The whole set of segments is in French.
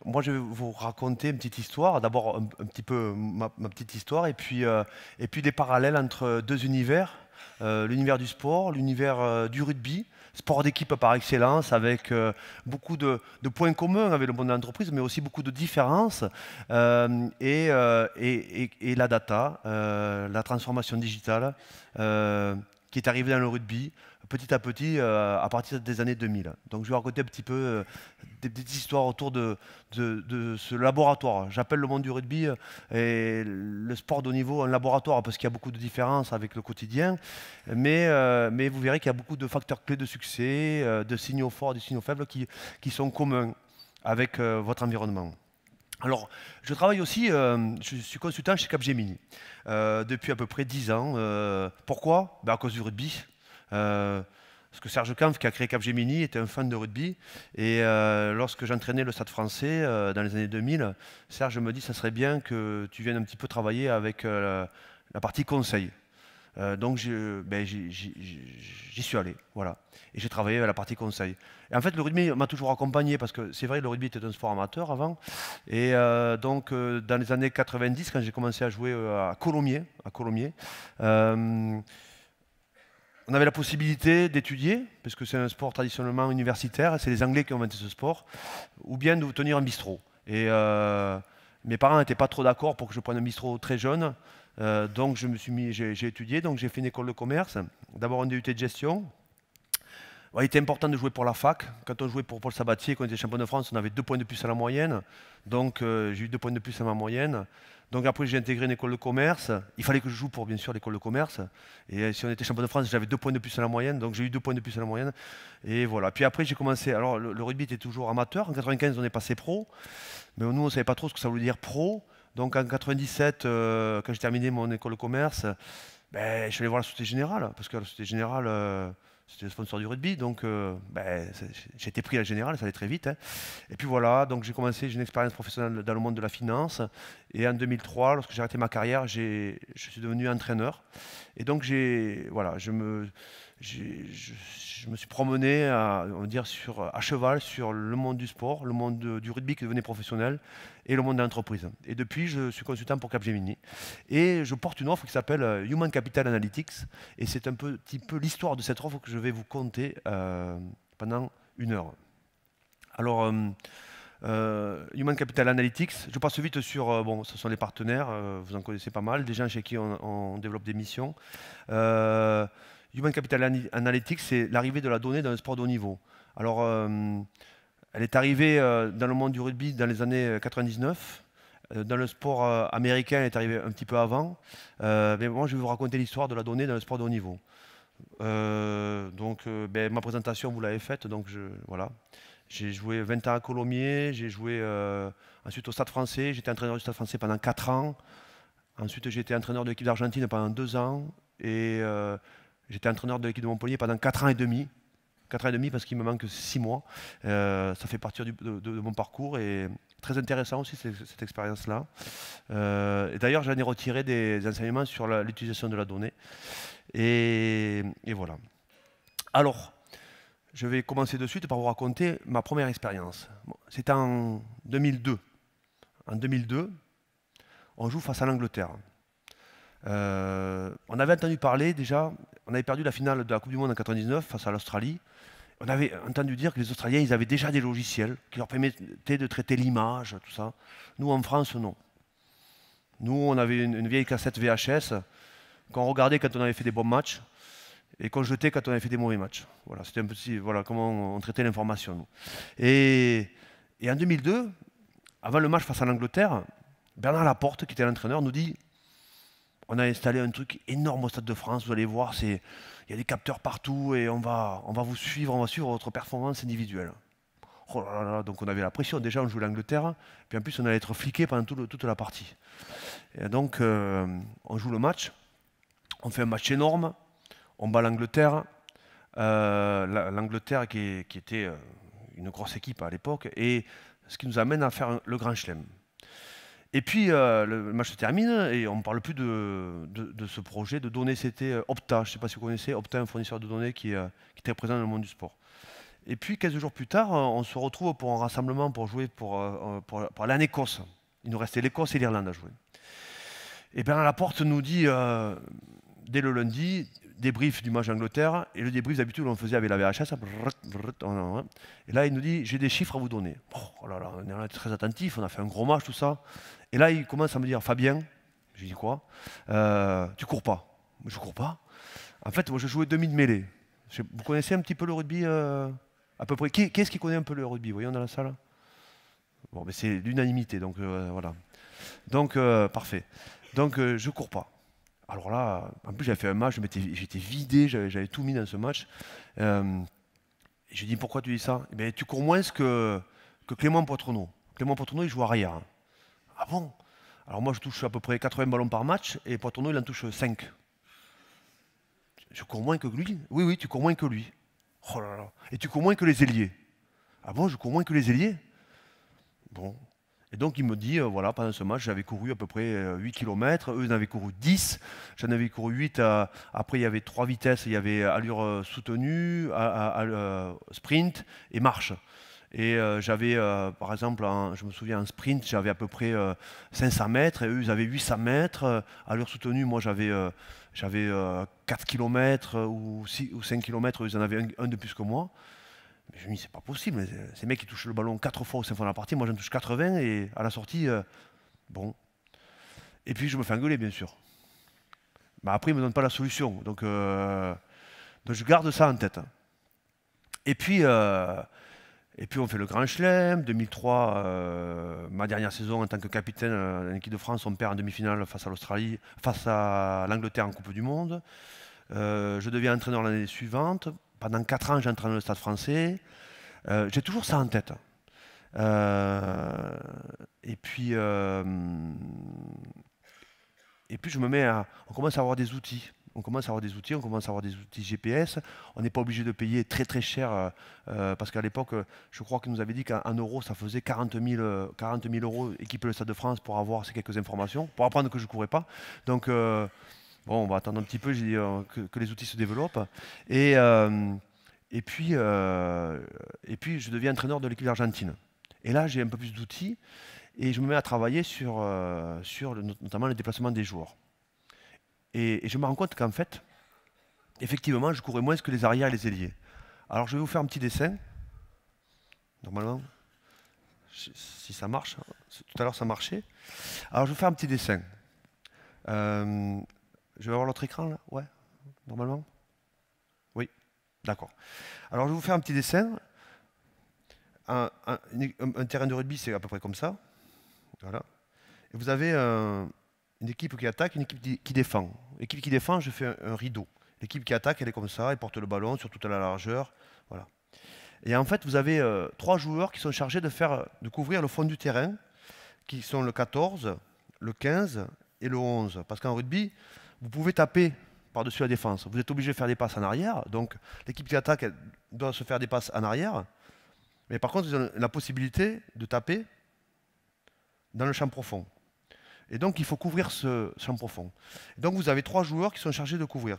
moi, je vais vous raconter une petite histoire. D'abord, un petit peu ma petite histoire, et puis des parallèles entre deux univers. L'univers du sport, l'univers du rugby, sport d'équipe par excellence, avec beaucoup de points communs avec le monde de l'entreprise, mais aussi beaucoup de différences, et la data, la transformation digitale, qui est arrivée dans le rugby petit à petit à partir des années 2000. Donc je vais raconter un petit peu des petites histoires autour de ce laboratoire. J'appelle le monde du rugby et le sport de haut niveau un laboratoire parce qu'il y a beaucoup de différences avec le quotidien, mais vous verrez qu'il y a beaucoup de facteurs clés de succès, de signaux forts, de signaux faibles qui sont communs avec votre environnement. Alors, je travaille aussi, je suis consultant chez Capgemini depuis à peu près 10 ans. Pourquoi? Ben, à cause du rugby. Parce que Serge Kampf, qui a créé Capgemini, était un fan de rugby. Et lorsque j'entraînais le Stade français dans les années 2000, Serge me dit, ça serait bien que tu viennes un petit peu travailler avec la partie conseil. Donc j'y suis allé, voilà. Et j'ai travaillé à la partie conseil. Et en fait, le rugby m'a toujours accompagné parce que c'est vrai, le rugby était un sport amateur avant. Et dans les années 90, quand j'ai commencé à jouer à Colomiers, on avait la possibilité d'étudier, parce que c'est un sport traditionnellement universitaire, c'est les Anglais qui ont inventé ce sport, ou bien de tenir un bistrot. Et mes parents n'étaient pas trop d'accord pour que je prenne un bistrot très jeune, donc j'ai étudié, donc j'ai fait une école de commerce, d'abord un DUT de gestion. Ouais, il était important de jouer pour la fac. Quand on jouait pour Paul Sabatier, quand on était champion de France, on avait 2 points de plus à la moyenne. Donc j'ai eu 2 points de plus à ma moyenne. Donc après j'ai intégré une école de commerce. Il fallait que je joue pour bien sûr l'école de commerce. Et si on était champion de France, j'avais 2 points de plus à la moyenne. Donc j'ai eu 2 points de plus à la moyenne. Et voilà. Puis après j'ai commencé. Alors le rugby était toujours amateur. En 95 on est passé pro. Mais nous on ne savait pas trop ce que ça voulait dire pro. Donc en 97, quand j'ai terminé mon école de commerce, ben, je suis allé voir la Société Générale. Parce que la Société Générale, c'était le sponsor du rugby, donc j'ai été pris à la Générale, ça allait très vite, hein. Et puis voilà, donc j'ai une expérience professionnelle dans le monde de la finance. Et en 2003, lorsque j'ai arrêté ma carrière, je suis devenu entraîneur. Et donc voilà, je me suis promené on va dire à cheval sur le monde du sport, le monde du rugby qui devenait professionnel, et le monde de l'entreprise. Et depuis, je suis consultant pour Capgemini. Et je porte une offre qui s'appelle Human Capital Analytics. Et c'est un petit peu l'histoire de cette offre que je vais vous conter pendant 1 heure. Alors, Human Capital Analytics, je passe vite sur, bon, ce sont les partenaires, vous en connaissez pas mal, des gens chez qui on développe des missions. Human Capital Analytics, c'est l'arrivée de la donnée dans le sport de haut niveau. Alors, elle est arrivée dans le monde du rugby dans les années 99. Dans le sport américain, elle est arrivée un petit peu avant. Mais moi, je vais vous raconter l'histoire de la donnée dans le sport de haut niveau. Ma présentation, vous l'avez faite, donc voilà. J'ai joué 20 ans à Colomiers, j'ai joué ensuite au Stade français, j'étais entraîneur du Stade français pendant 4 ans. Ensuite, j'ai été entraîneur de l'équipe d'Argentine pendant 2 ans. Et j'étais entraîneur de l'équipe de Montpellier pendant 4 ans et demi. 4 ans et demi parce qu'il me manque 6 mois. Ça fait partie de mon parcours et très intéressant aussi cette expérience-là. Et d'ailleurs, j'en ai retiré des enseignements sur l'utilisation de la donnée. Et voilà. Alors, je vais commencer de suite par vous raconter ma première expérience. Bon, c'était en 2002. En 2002, on joue face à l'Angleterre. On avait entendu parler déjà, on avait perdu la finale de la Coupe du Monde en 99 face à l'Australie. On avait entendu dire que les Australiens, ils avaient déjà des logiciels qui leur permettaient de traiter l'image, tout ça. Nous, en France, non. Nous, on avait une vieille cassette VHS qu'on regardait quand on avait fait des bons matchs et qu'on jetait quand on avait fait des mauvais matchs. Voilà, c'était un petit, voilà comment on traitait l'information, nous. Et en 2002, avant le match face à l'Angleterre, Bernard Laporte, qui était l'entraîneur, nous dit: on a installé un truc énorme au Stade de France, vous allez voir, il y a des capteurs partout et on va vous suivre, on va suivre votre performance individuelle. Oh là là, donc on avait la pression, déjà on jouait l'Angleterre, puis en plus on allait être fliqué pendant toute la partie. Et donc on joue le match, on fait un match énorme, on bat l'Angleterre, l'Angleterre qui était une grosse équipe à l'époque, et ce qui nous amène à faire le Grand Chelem. Et puis le match se termine et on ne parle plus de ce projet de données. C'était Opta, je ne sais pas si vous connaissez, Opta, un fournisseur de données qui était présent dans le monde du sport. Et puis 15 jours plus tard, on se retrouve pour un rassemblement pour jouer pour aller en Écosse. Il nous restait l'Écosse et l'Irlande à jouer. Et Bernard Laporte nous dit, dès le lundi, débrief du match d'Angleterre, et le débrief d'habitude on le faisait avec la VHS, et là il nous dit, j'ai des chiffres à vous donner. Oh là là, on est très attentif, on a fait un gros match, tout ça. Et là il commence à me dire, Fabien, je lui dis quoi, tu cours pas. Je cours pas. En fait, moi je jouais demi de mêlée. Vous connaissez un petit peu le rugby à peu près. Qui est-ce qui connaît un peu le rugby, voyons dans la salle? Bon, mais c'est l'unanimité, donc voilà. Donc, parfait. Donc, je cours pas. Alors là, en plus, j'avais fait un match, j'étais vidé, j'avais tout mis dans ce match. Et je lui dis, pourquoi tu dis ça? Eh bien, tu cours moins que Clément Poitrenaud. Clément Poitrenaud, il joue arrière. Ah bon? Alors moi, je touche à peu près 80 ballons par match, et Poitrenaud, il en touche 5. Je cours moins que lui? Oui, oui, tu cours moins que lui. Oh là là. Et tu cours moins que les ailiers. Ah bon, je cours moins que les ailiers? Bon. Et donc il me dit, voilà, pendant ce match, j'avais couru à peu près 8 km, eux ils en avaient couru 10, j'en avais couru 8, après il y avait 3 vitesses, il y avait allure soutenue, sprint et marche. Et j'avais, par exemple, je me souviens, en sprint, j'avais à peu près 500 mètres, et eux ils avaient 800 mètres, allure soutenue, moi j'avais 4 km ou 5 km, eux ils en avaient un de plus que moi. Mais je me dis, c'est pas possible, ces mecs qui touchent le ballon 4 fois ou 5 fois dans la partie, moi j'en touche 80 et à la sortie, bon. Et puis je me fais engueuler, bien sûr. Bah, après, ils ne me donnent pas la solution, donc je garde ça en tête. Et puis on fait le Grand Chelem, 2003, ma dernière saison en tant que capitaine en équipe de France, on perd en demi-finale face à l'Australie, face à l'Angleterre en Coupe du Monde. Je deviens entraîneur l'année suivante. Pendant 4 ans, j'entraîne le Stade français. J'ai toujours ça en tête. Et puis je me mets à... On commence à avoir des outils. On commence à avoir des outils GPS. On n'est pas obligé de payer très très cher parce qu'à l'époque, je crois qu'ils nous avaient dit qu'en euros, ça faisait 40 000 euros équiper le Stade de France pour avoir ces quelques informations, pour apprendre que je ne courais pas. Donc, bon, on va attendre un petit peu, j'ai dit que les outils se développent. Et puis, je deviens entraîneur de l'équipe d'Argentine. Et là, j'ai un peu plus d'outils et je me mets à travailler sur notamment le déplacement des joueurs. Et je me rends compte qu'en fait, effectivement, je courais moins que les arrières et les ailiers. Alors, je vais vous faire un petit dessin. Normalement, si ça marche, tout à l'heure ça marchait. Alors, je vais faire un petit dessin. Je vais avoir l'autre écran là? Ouais, normalement? Oui, d'accord. Alors, je vais vous faire un petit dessin. Un terrain de rugby, c'est à peu près comme ça. Voilà. Et vous avez une équipe qui attaque, une équipe qui défend. L'équipe qui défend, je fais un rideau. L'équipe qui attaque, elle est comme ça, elle porte le ballon sur toute la largeur. Voilà. Et en fait, vous avez 3 joueurs qui sont chargés de couvrir le fond du terrain, qui sont le 14, le 15 et le 11. Parce qu'en rugby, vous pouvez taper par-dessus la défense. Vous êtes obligé de faire des passes en arrière. Donc, l'équipe qui attaque, elle doit se faire des passes en arrière. Mais par contre, ils ont la possibilité de taper dans le champ profond. Et donc, il faut couvrir ce champ profond. Et donc, vous avez 3 joueurs qui sont chargés de couvrir.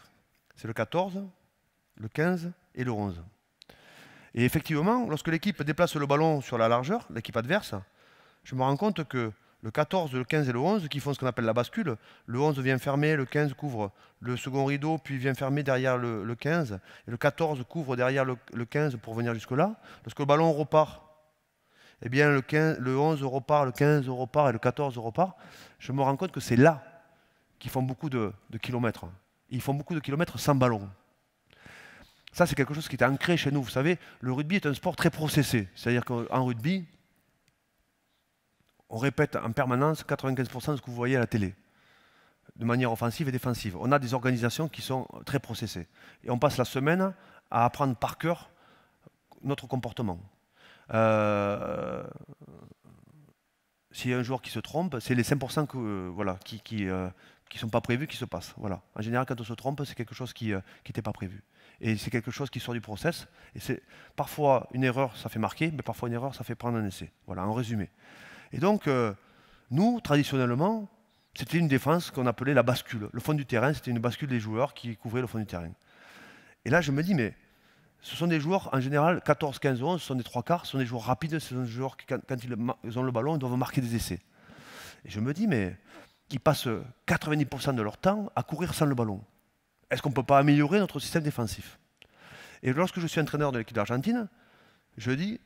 C'est le 14, le 15 et le 11. Et effectivement, lorsque l'équipe déplace le ballon sur la largeur, l'équipe adverse, je me rends compte que le 14, le 15 et le 11, qui font ce qu'on appelle la bascule, le 11 vient fermer, le 15 couvre le second rideau, puis vient fermer derrière le 15, et le 14 couvre derrière le 15 pour venir jusque-là. Lorsque le ballon repart, eh bien le 11 repart, le 15 repart et le 14 repart. Je me rends compte que c'est là qu'ils font beaucoup de kilomètres. Ils font beaucoup de kilomètres sans ballon. Ça, c'est quelque chose qui est ancré chez nous. Vous savez, le rugby est un sport très processé. C'est-à-dire qu'en rugby, on répète en permanence 95% de ce que vous voyez à la télé, de manière offensive et défensive. On a des organisations qui sont très processées. Et on passe la semaine à apprendre par cœur notre comportement. S'il y a un joueur qui se trompe, c'est les 5% qui ne sont pas prévus qui se passent. Voilà. En général, quand on se trompe, c'est quelque chose qui n'était pas prévu. Et c'est quelque chose qui sort du process. Et c'est parfois une erreur, ça fait marquer, mais parfois une erreur, ça fait prendre un essai. Voilà, en résumé. Et donc, nous, traditionnellement, c'était une défense qu'on appelait la bascule. Le fond du terrain, c'était une bascule des joueurs qui couvraient le fond du terrain. Et là, je me dis, mais ce sont des joueurs, en général, 14, 15, 11, ce sont des trois quarts, ce sont des joueurs rapides, ce sont des joueurs qui, quand ils ont le ballon, ils doivent marquer des essais. Et je me dis, mais ils passent 90% de leur temps à courir sans le ballon. Est-ce qu'on ne peut pas améliorer notre système défensif? Et lorsque je suis entraîneur de l'équipe d'Argentine, je dis,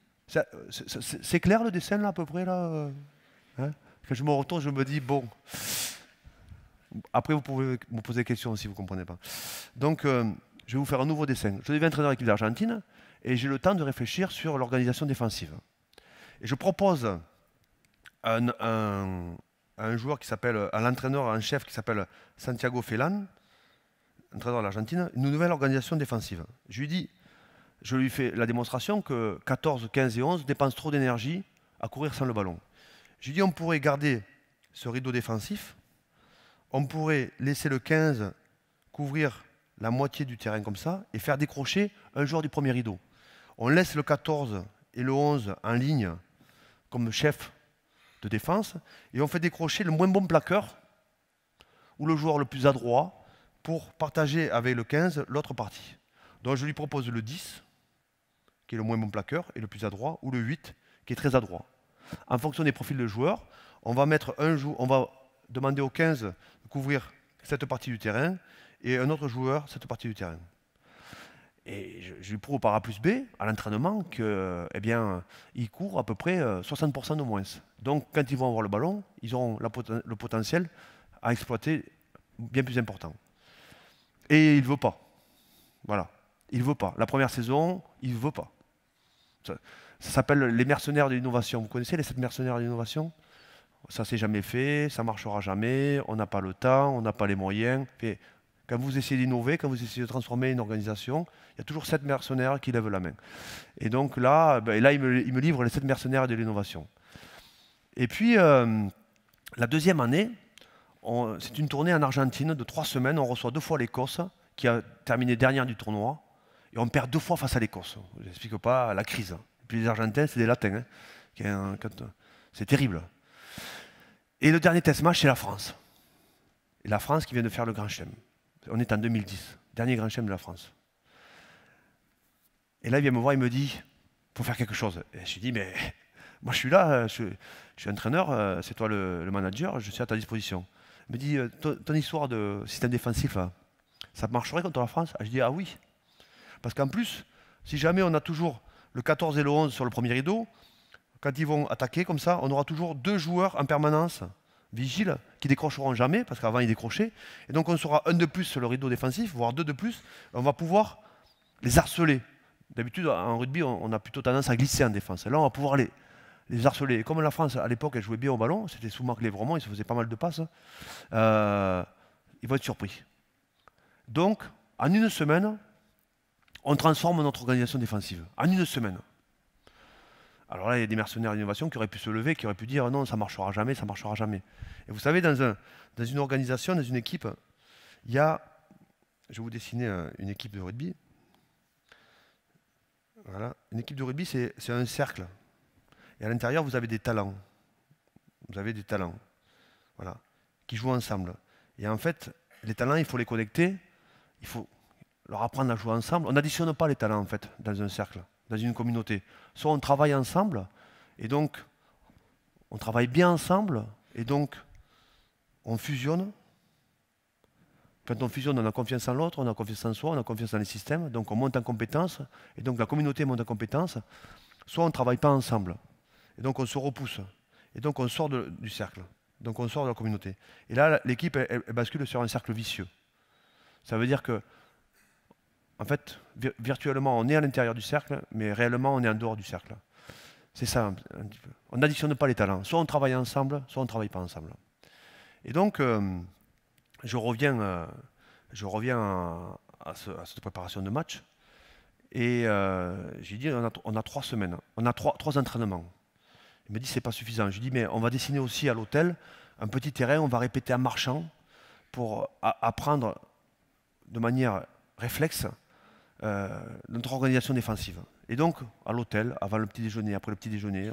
c'est clair le dessin là à peu près là hein. Quand je me retourne, je me dis, bon, après vous pouvez me poser des questions si vous ne comprenez pas. Donc, je vais vous faire un nouveau dessin. Je deviens entraîneur de l'équipe d'Argentine et j'ai le temps de réfléchir sur l'organisation défensive. Et je propose à un joueur qui s'appelle, à l'entraîneur en chef qui s'appelle Santiago Felan, entraîneur de l'Argentine, une nouvelle organisation défensive. Je lui dis, je lui fais la démonstration que 14, 15 et 11 dépensent trop d'énergie à courir sans le ballon. Je lui dis, on pourrait garder ce rideau défensif, on pourrait laisser le 15 couvrir la moitié du terrain comme ça et faire décrocher un joueur du premier rideau. On laisse le 14 et le 11 en ligne comme chef de défense et on fait décrocher le moins bon plaqueur ou le joueur le plus adroit pour partager avec le 15 l'autre partie. Donc je lui propose le 10 qui est le moins bon plaqueur et le plus adroit, ou le 8 qui est très adroit. En fonction des profils de joueurs, on va demander au 15 de couvrir cette partie du terrain et un autre joueur cette partie du terrain. Et je lui prouve par A plus B, à l'entraînement, qu'ils courent à peu près 60% de moins. Donc, quand ils vont avoir le ballon, ils auront le potentiel à exploiter bien plus important. Et il ne veut pas. Voilà. Il ne veut pas. La première saison, il ne veut pas. Ça s'appelle les mercenaires de l'innovation. Vous connaissez les 7 mercenaires de l'innovation? Ça ne s'est jamais fait, ça ne marchera jamais, on n'a pas le temps, on n'a pas les moyens. Et quand vous essayez d'innover, quand vous essayez de transformer une organisation, il y a toujours 7 mercenaires qui lèvent la main. Et donc là, il me livre les 7 mercenaires de l'innovation. Et puis, la deuxième année, c'est une tournée en Argentine de 3 semaines. On reçoit 2 fois l'Écosse, qui a terminé dernière du tournoi. Et on perd 2 fois face à l'Écosse. Je ne vous explique pas la crise. Et puis les Argentins, c'est des Latins. Hein, c'est terrible. Et le dernier test match, c'est la France. Et la France qui vient de faire le Grand Chelem. On est en 2010, dernier Grand Chelem de la France. Et là, il vient me voir, il me dit, il faut faire quelque chose. Et je lui dis, mais moi je suis là, je suis entraîneur, c'est toi le manager, je suis à ta disposition. Il me dit, ton histoire de système défensif, ça marcherait contre la France? Je dis, ah oui. Parce qu'en plus, si jamais on a toujours le 14 et le 11 sur le premier rideau, quand ils vont attaquer comme ça, on aura toujours 2 joueurs en permanence vigiles qui décrocheront jamais, parce qu'avant ils décrochaient. Et donc on sera un de plus sur le rideau défensif, voire 2 de plus. On va pouvoir les harceler. D'habitude, en rugby, on a plutôt tendance à glisser en défense. Là, on va pouvoir les harceler. Et comme la France, à l'époque, elle jouait bien au ballon, c'était sous Marc Lévremont, il se faisait pas mal de passes, ils vont être surpris. Donc, en une semaine, on transforme notre organisation défensive. En une semaine. Alors là, il y a des mercenaires d'innovation qui auraient pu se lever, qui auraient pu dire non, ça ne marchera jamais, ça ne marchera jamais. Et vous savez, dans une organisation, dans une équipe, il y a, je vais vous dessiner une équipe de rugby. Voilà. Une équipe de rugby, c'est un cercle. Et à l'intérieur, vous avez des talents. Vous avez des talents, voilà, qui jouent ensemble. Et en fait, les talents, il faut les connecter, il faut leur apprendre à jouer ensemble. On n'additionne pas les talents, en fait, dans un cercle, dans une communauté. Soit on travaille ensemble, et donc on travaille bien ensemble, et donc on fusionne. Quand on fusionne, on a confiance en l'autre, on a confiance en soi, on a confiance dans les systèmes, donc on monte en compétences, et donc la communauté monte en compétences. Soit on ne travaille pas ensemble, et donc on se repousse, et donc on sort du cercle, donc on sort de la communauté. Et là, l'équipe, elle bascule sur un cercle vicieux. Ça veut dire que, en fait, virtuellement, on est à l'intérieur du cercle, mais réellement, on est en dehors du cercle. C'est ça, un petit peu. On n'additionne pas les talents. Soit on travaille ensemble, soit on ne travaille pas ensemble. Et donc, je reviens à cette préparation de match. Et j'ai dit, on a 3 semaines, on a 3 entraînements. Il me dit, c'est pas suffisant. Je lui dis, mais on va dessiner aussi à l'hôtel un petit terrain, on va répéter en marchant pour apprendre de manière réflexe notre organisation défensive. Et donc, à l'hôtel, avant le petit déjeuner, après le petit déjeuner,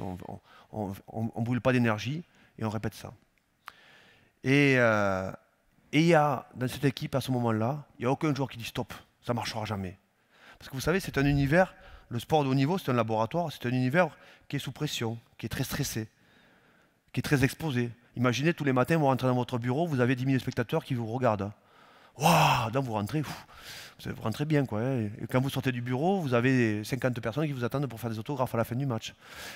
on ne brûle pas d'énergie et on répète ça. Et il y a, dans cette équipe, à ce moment-là, il n'y a aucun joueur qui dit stop, ça ne marchera jamais. Parce que vous savez, c'est un univers, le sport de haut niveau, c'est un laboratoire, c'est un univers qui est sous pression, qui est très stressé, qui est très exposé. Imaginez, tous les matins, vous rentrez dans votre bureau, vous avez 10 000 spectateurs qui vous regardent. Waouh, donc vous rentrez, vous rentrez bien, quoi. Hein. Et quand vous sortez du bureau, vous avez 50 personnes qui vous attendent pour faire des autographes à la fin du match.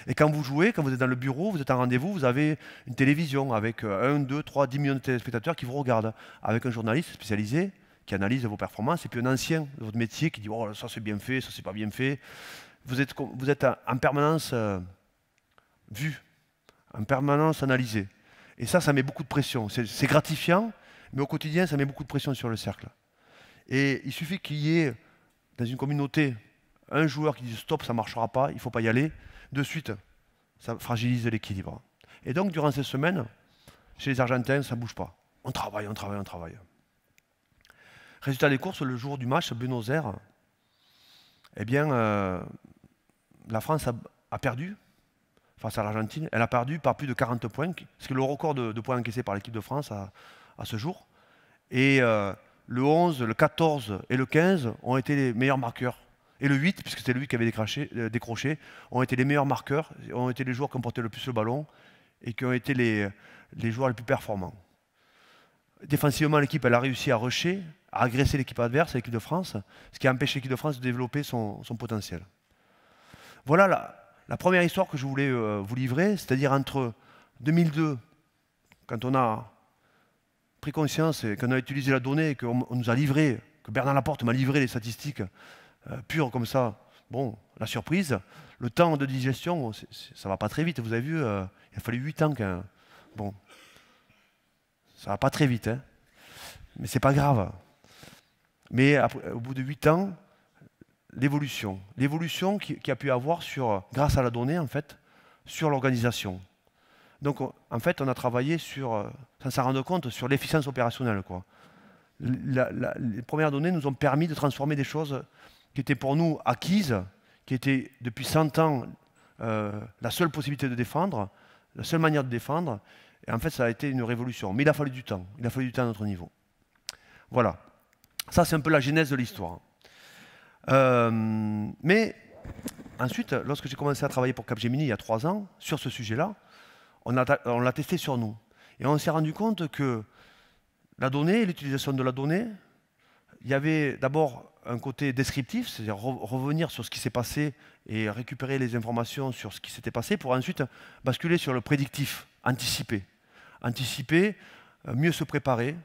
Et quand vous jouez, quand vous êtes dans le bureau, vous êtes en rendez-vous, vous avez une télévision avec 1, 2, 3, 10 millions de téléspectateurs qui vous regardent, avec un journaliste spécialisé qui analyse vos performances, et puis un ancien de votre métier qui dit oh, ça c'est bien fait, ça c'est pas bien fait. Vous êtes en permanence vu, en permanence analysé. Et ça met beaucoup de pression. C'est gratifiant, mais au quotidien, ça met beaucoup de pression sur le cercle. Et il suffit qu'il y ait, dans une communauté, un joueur qui dit stop, ça ne marchera pas, il ne faut pas y aller. De suite, ça fragilise l'équilibre. Et donc, durant ces semaines, chez les Argentins, ça ne bouge pas. On travaille, on travaille, on travaille. Résultat des courses, le jour du match à Buenos Aires, eh bien, la France a perdu face à l'Argentine. Elle a perdu par plus de 40 points, ce qui est le record de points encaissés par l'équipe de France à ce jour. Et le 11, le 14 et le 15 ont été les meilleurs marqueurs. Et le 8, puisque c'est lui qui avait décroché, ont été les meilleurs marqueurs, ont été les joueurs qui ont porté le plus le ballon et qui ont été les joueurs les plus performants. Défensivement, l'équipe elle a réussi à rusher, à agresser l'équipe adverse, l'équipe de France, ce qui a empêché l'équipe de France de développer son potentiel. Voilà la première histoire que je voulais vous livrer, c'est-à-dire entre 2002, quand on a pris conscience et qu'on a utilisé la donnée et qu'on nous a livré, que Bernard Laporte m'a livré les statistiques pures comme ça, bon, la surprise, le temps de digestion, ça va pas très vite, vous avez vu, il a fallu 8 ans qu'un... Bon, ça va pas très vite, hein, mais c'est pas grave. Mais après, au bout de 8 ans, l'évolution qui a pu avoir grâce à la donnée, en fait, sur l'organisation. Donc, en fait, on a travaillé sans s'en rendre compte, sur l'efficience opérationnelle, quoi. Les premières données nous ont permis de transformer des choses qui étaient pour nous acquises, qui étaient depuis 100 ans la seule possibilité de défendre, la seule manière de défendre. Et en fait, ça a été une révolution. Mais il a fallu du temps. Il a fallu du temps à notre niveau. Voilà. Ça, c'est un peu la genèse de l'histoire. Mais ensuite, lorsque j'ai commencé à travailler pour Capgemini il y a 3 ans, sur ce sujet-là, on l'a testé sur nous. Et on s'est rendu compte que la donnée, l'utilisation de la donnée, il y avait d'abord un côté descriptif, c'est-à-dire revenir sur ce qui s'est passé et récupérer les informations sur ce qui s'était passé pour ensuite basculer sur le prédictif, anticiper. Anticiper, mieux se préparer,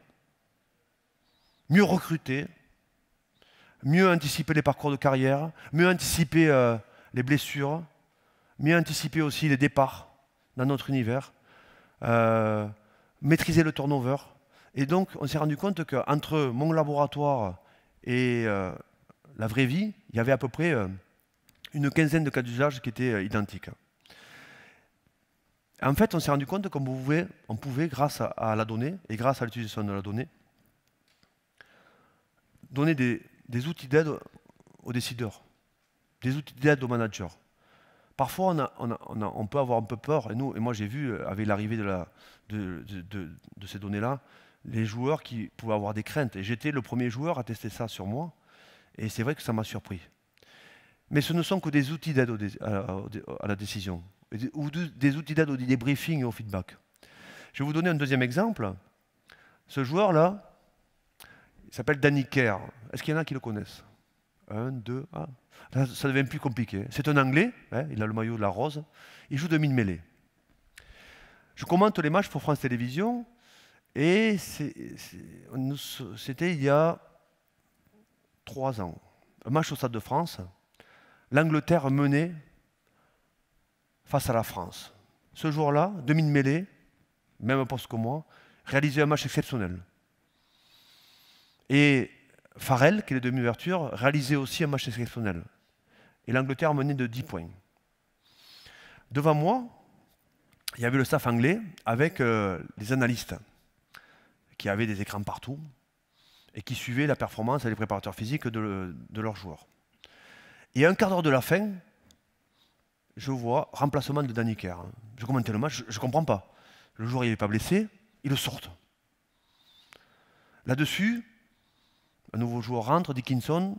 mieux recruter, mieux anticiper les parcours de carrière, mieux anticiper les blessures, mieux anticiper aussi les départs dans notre univers, maîtriser le turnover. Et donc, on s'est rendu compte qu'entre mon laboratoire et la vraie vie, il y avait à peu près une quinzaine de cas d'usage qui étaient identiques. En fait, on s'est rendu compte qu'on pouvait, grâce à la donnée et grâce à l'utilisation de la donnée, donner des outils d'aide aux décideurs, des outils d'aide aux managers. Parfois, on peut avoir un peu peur, et moi j'ai vu, avec l'arrivée de ces données-là, les joueurs qui pouvaient avoir des craintes. Et j'étais le premier joueur à tester ça sur moi, et c'est vrai que ça m'a surpris. Mais ce ne sont que des outils d'aide à la décision, ou des outils d'aide au débriefing et au feedback. Je vais vous donner un deuxième exemple. Ce joueur-là, il s'appelle Danny Kerr. Est-ce qu'il y en a qui le connaissent? 1, 2, ah. Ça devient plus compliqué. C'est un Anglais, hein, il a le maillot de la rose, il joue demi-mêlée. Je commente les matchs pour France Télévisions, et c'était il y a 3 ans. Un match au Stade de France, l'Angleterre menait face à la France. Ce jour-là, demi-mêlée, même poste que moi, réalisait un match exceptionnel. Et Farrell, qui est le demi-ouverture, réalisait aussi un match exceptionnel. Et l'Angleterre menait de 10 points. Devant moi, il y avait le staff anglais avec les analystes qui avaient des écrans partout et qui suivaient la performance et les préparateurs physiques de leurs joueurs. Et à un quart d'heure de la fin, je vois remplacement de Danny Kerr. Je commentais le match, je ne comprends pas. Le joueur n'est pas blessé, ils le sortent. Là-dessus, un nouveau joueur rentre, Dickinson,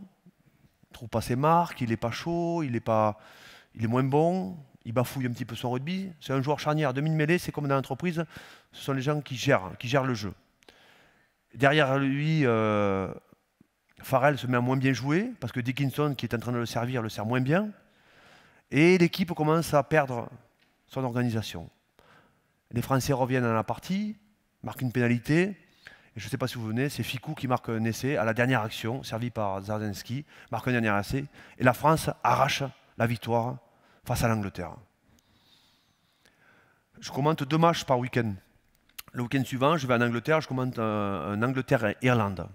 trouve pas ses marques, il n'est pas chaud, il est moins bon, il bafouille un petit peu son rugby. C'est un joueur charnière. Demi-mêlée, c'est comme dans l'entreprise, ce sont les gens qui gèrent le jeu. Derrière lui, Farrell se met à moins bien jouer, parce que Dickinson, qui est en train de le servir, le sert moins bien. Et l'équipe commence à perdre son organisation. Les Français reviennent à la partie, marquent une pénalité. Et je ne sais pas si vous vous venez, c'est Ficou qui marque un essai à la dernière action, servi par Zarzinski, marque un dernier essai. Et la France arrache la victoire face à l'Angleterre. Je commente 2 matchs par week-end. Le week-end suivant, je vais en Angleterre, je commente un Angleterre-Irlande.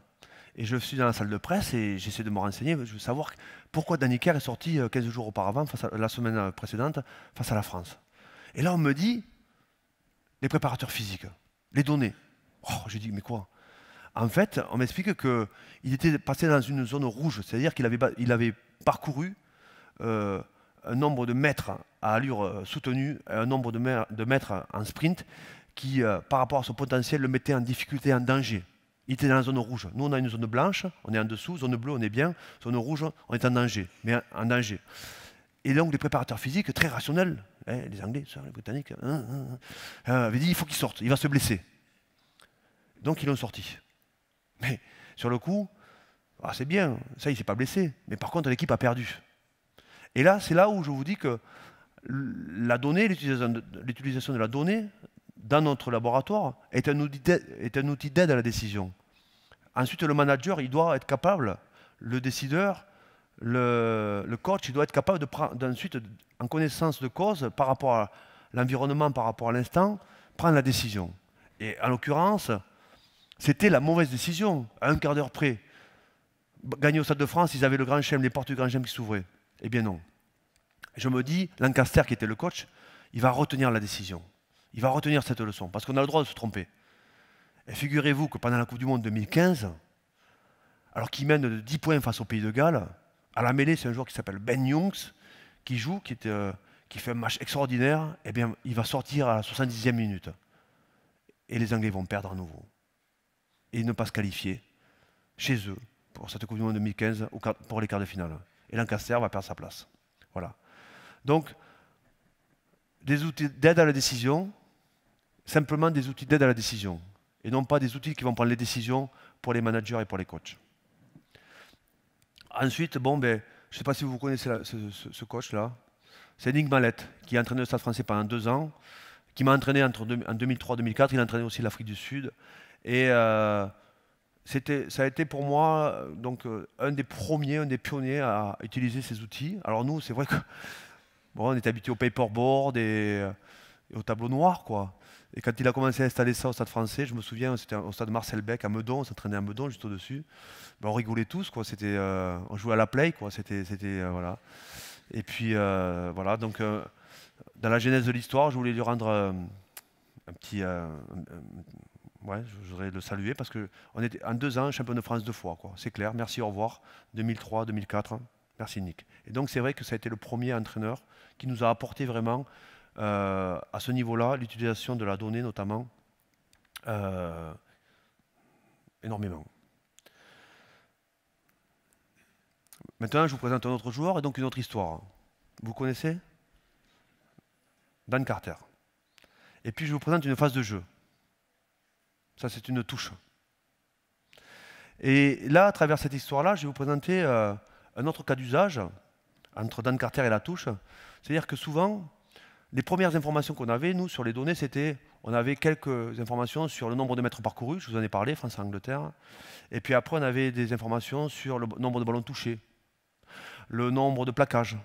Et je suis dans la salle de presse et j'essaie de me renseigner. Je veux savoir pourquoi Danny Kerr est sorti 15 jours auparavant, la semaine précédente, face à la France. Et là, on me dit, les préparateurs physiques, les données. Oh, j'ai dit, mais quoi? En fait, on m'explique qu'il était passé dans une zone rouge, c'est-à-dire qu'il avait parcouru un nombre de mètres à allure soutenue, un nombre de mètres en sprint qui, par rapport à son potentiel, le mettait en difficulté, en danger. Il était dans la zone rouge. Nous, on a une zone blanche, on est en dessous, zone bleue, on est bien, zone rouge, on est en danger, mais en danger. Et donc, les préparateurs physiques, très rationnels, hein, les Anglais, les Britanniques, avaient dit, il faut qu'il sorte, il va se blesser. Donc, ils l'ont sorti. Mais, sur le coup, c'est bien, ça, il ne s'est pas blessé. Mais par contre, l'équipe a perdu. Et là, c'est là où je vous dis que la donnée, l'utilisation de la donnée, dans notre laboratoire, est un outil d'aide à la décision. Ensuite, le manager, il doit être capable, le décideur, le coach, il doit être capable d'ensuite, en connaissance de cause, par rapport à l'environnement, par rapport à l'instant, prendre la décision. Et en l'occurrence, c'était la mauvaise décision, à un quart d'heure près. Gagner au Stade de France, ils avaient le Grand Chelem, les portes du Grand Chelem qui s'ouvraient. Eh bien non. Je me dis, Lancaster, qui était le coach, il va retenir la décision. Il va retenir cette leçon, parce qu'on a le droit de se tromper. Et figurez-vous que pendant la Coupe du Monde 2015, alors qu'il mène de 10 points face au Pays de Galles, à la mêlée, c'est un joueur qui s'appelle Ben Youngs, qui joue, qui fait un match extraordinaire, eh bien, il va sortir à la 70e minute. Et les Anglais vont perdre à nouveau. Et ne pas se qualifier chez eux pour cette Coupe du Monde 2015 pour les quarts de finale. Et Lancaster va perdre sa place. Voilà. Donc, des outils d'aide à la décision, simplement des outils d'aide à la décision, et non pas des outils qui vont prendre les décisions pour les managers et pour les coachs. Ensuite, je ne sais pas si vous connaissez ce coach-là, c'est Nick Mallette, qui a entraîné le Stade français pendant 2 ans, qui m'a entraîné en 2003-2004, il a entraîné aussi l'Afrique du Sud, et ça a été pour moi un des premiers, un des pionniers à utiliser ces outils. Alors nous, c'est vrai que on est habitué au paperboard et au tableau noir, quoi. Et quand il a commencé à installer ça au Stade français, je me souviens, c'était au Stade Marcel Beck à Meudon, on s'entraînait à Meudon, juste au-dessus. On rigolait tous, quoi. On jouait à la play, quoi. Voilà. Et puis voilà. Donc dans la genèse de l'histoire, je voulais lui rendre un petit, ouais, je voudrais le saluer parce que on était en 2 ans champion de France 2 fois, quoi. C'est clair. Merci, au revoir. 2003, 2004. Merci Nick. Et donc c'est vrai que ça a été le premier entraîneur qui nous a apporté vraiment à ce niveau-là l'utilisation de la donnée notamment énormément. Maintenant je vous présente un autre joueur et donc une autre histoire. Vous connaissez? Dan Carter. Et puis je vous présente une phase de jeu. Ça c'est une touche. Et là, à travers cette histoire-là, je vais vous présenter un autre cas d'usage entre Dan Carter et la touche. C'est-à-dire que souvent, les premières informations qu'on avait, nous, sur les données, c'était, on avait quelques informations sur le nombre de mètres parcourus, je vous en ai parlé, France-Angleterre. Et puis après, on avait des informations sur le nombre de ballons touchés, le nombre de plaquages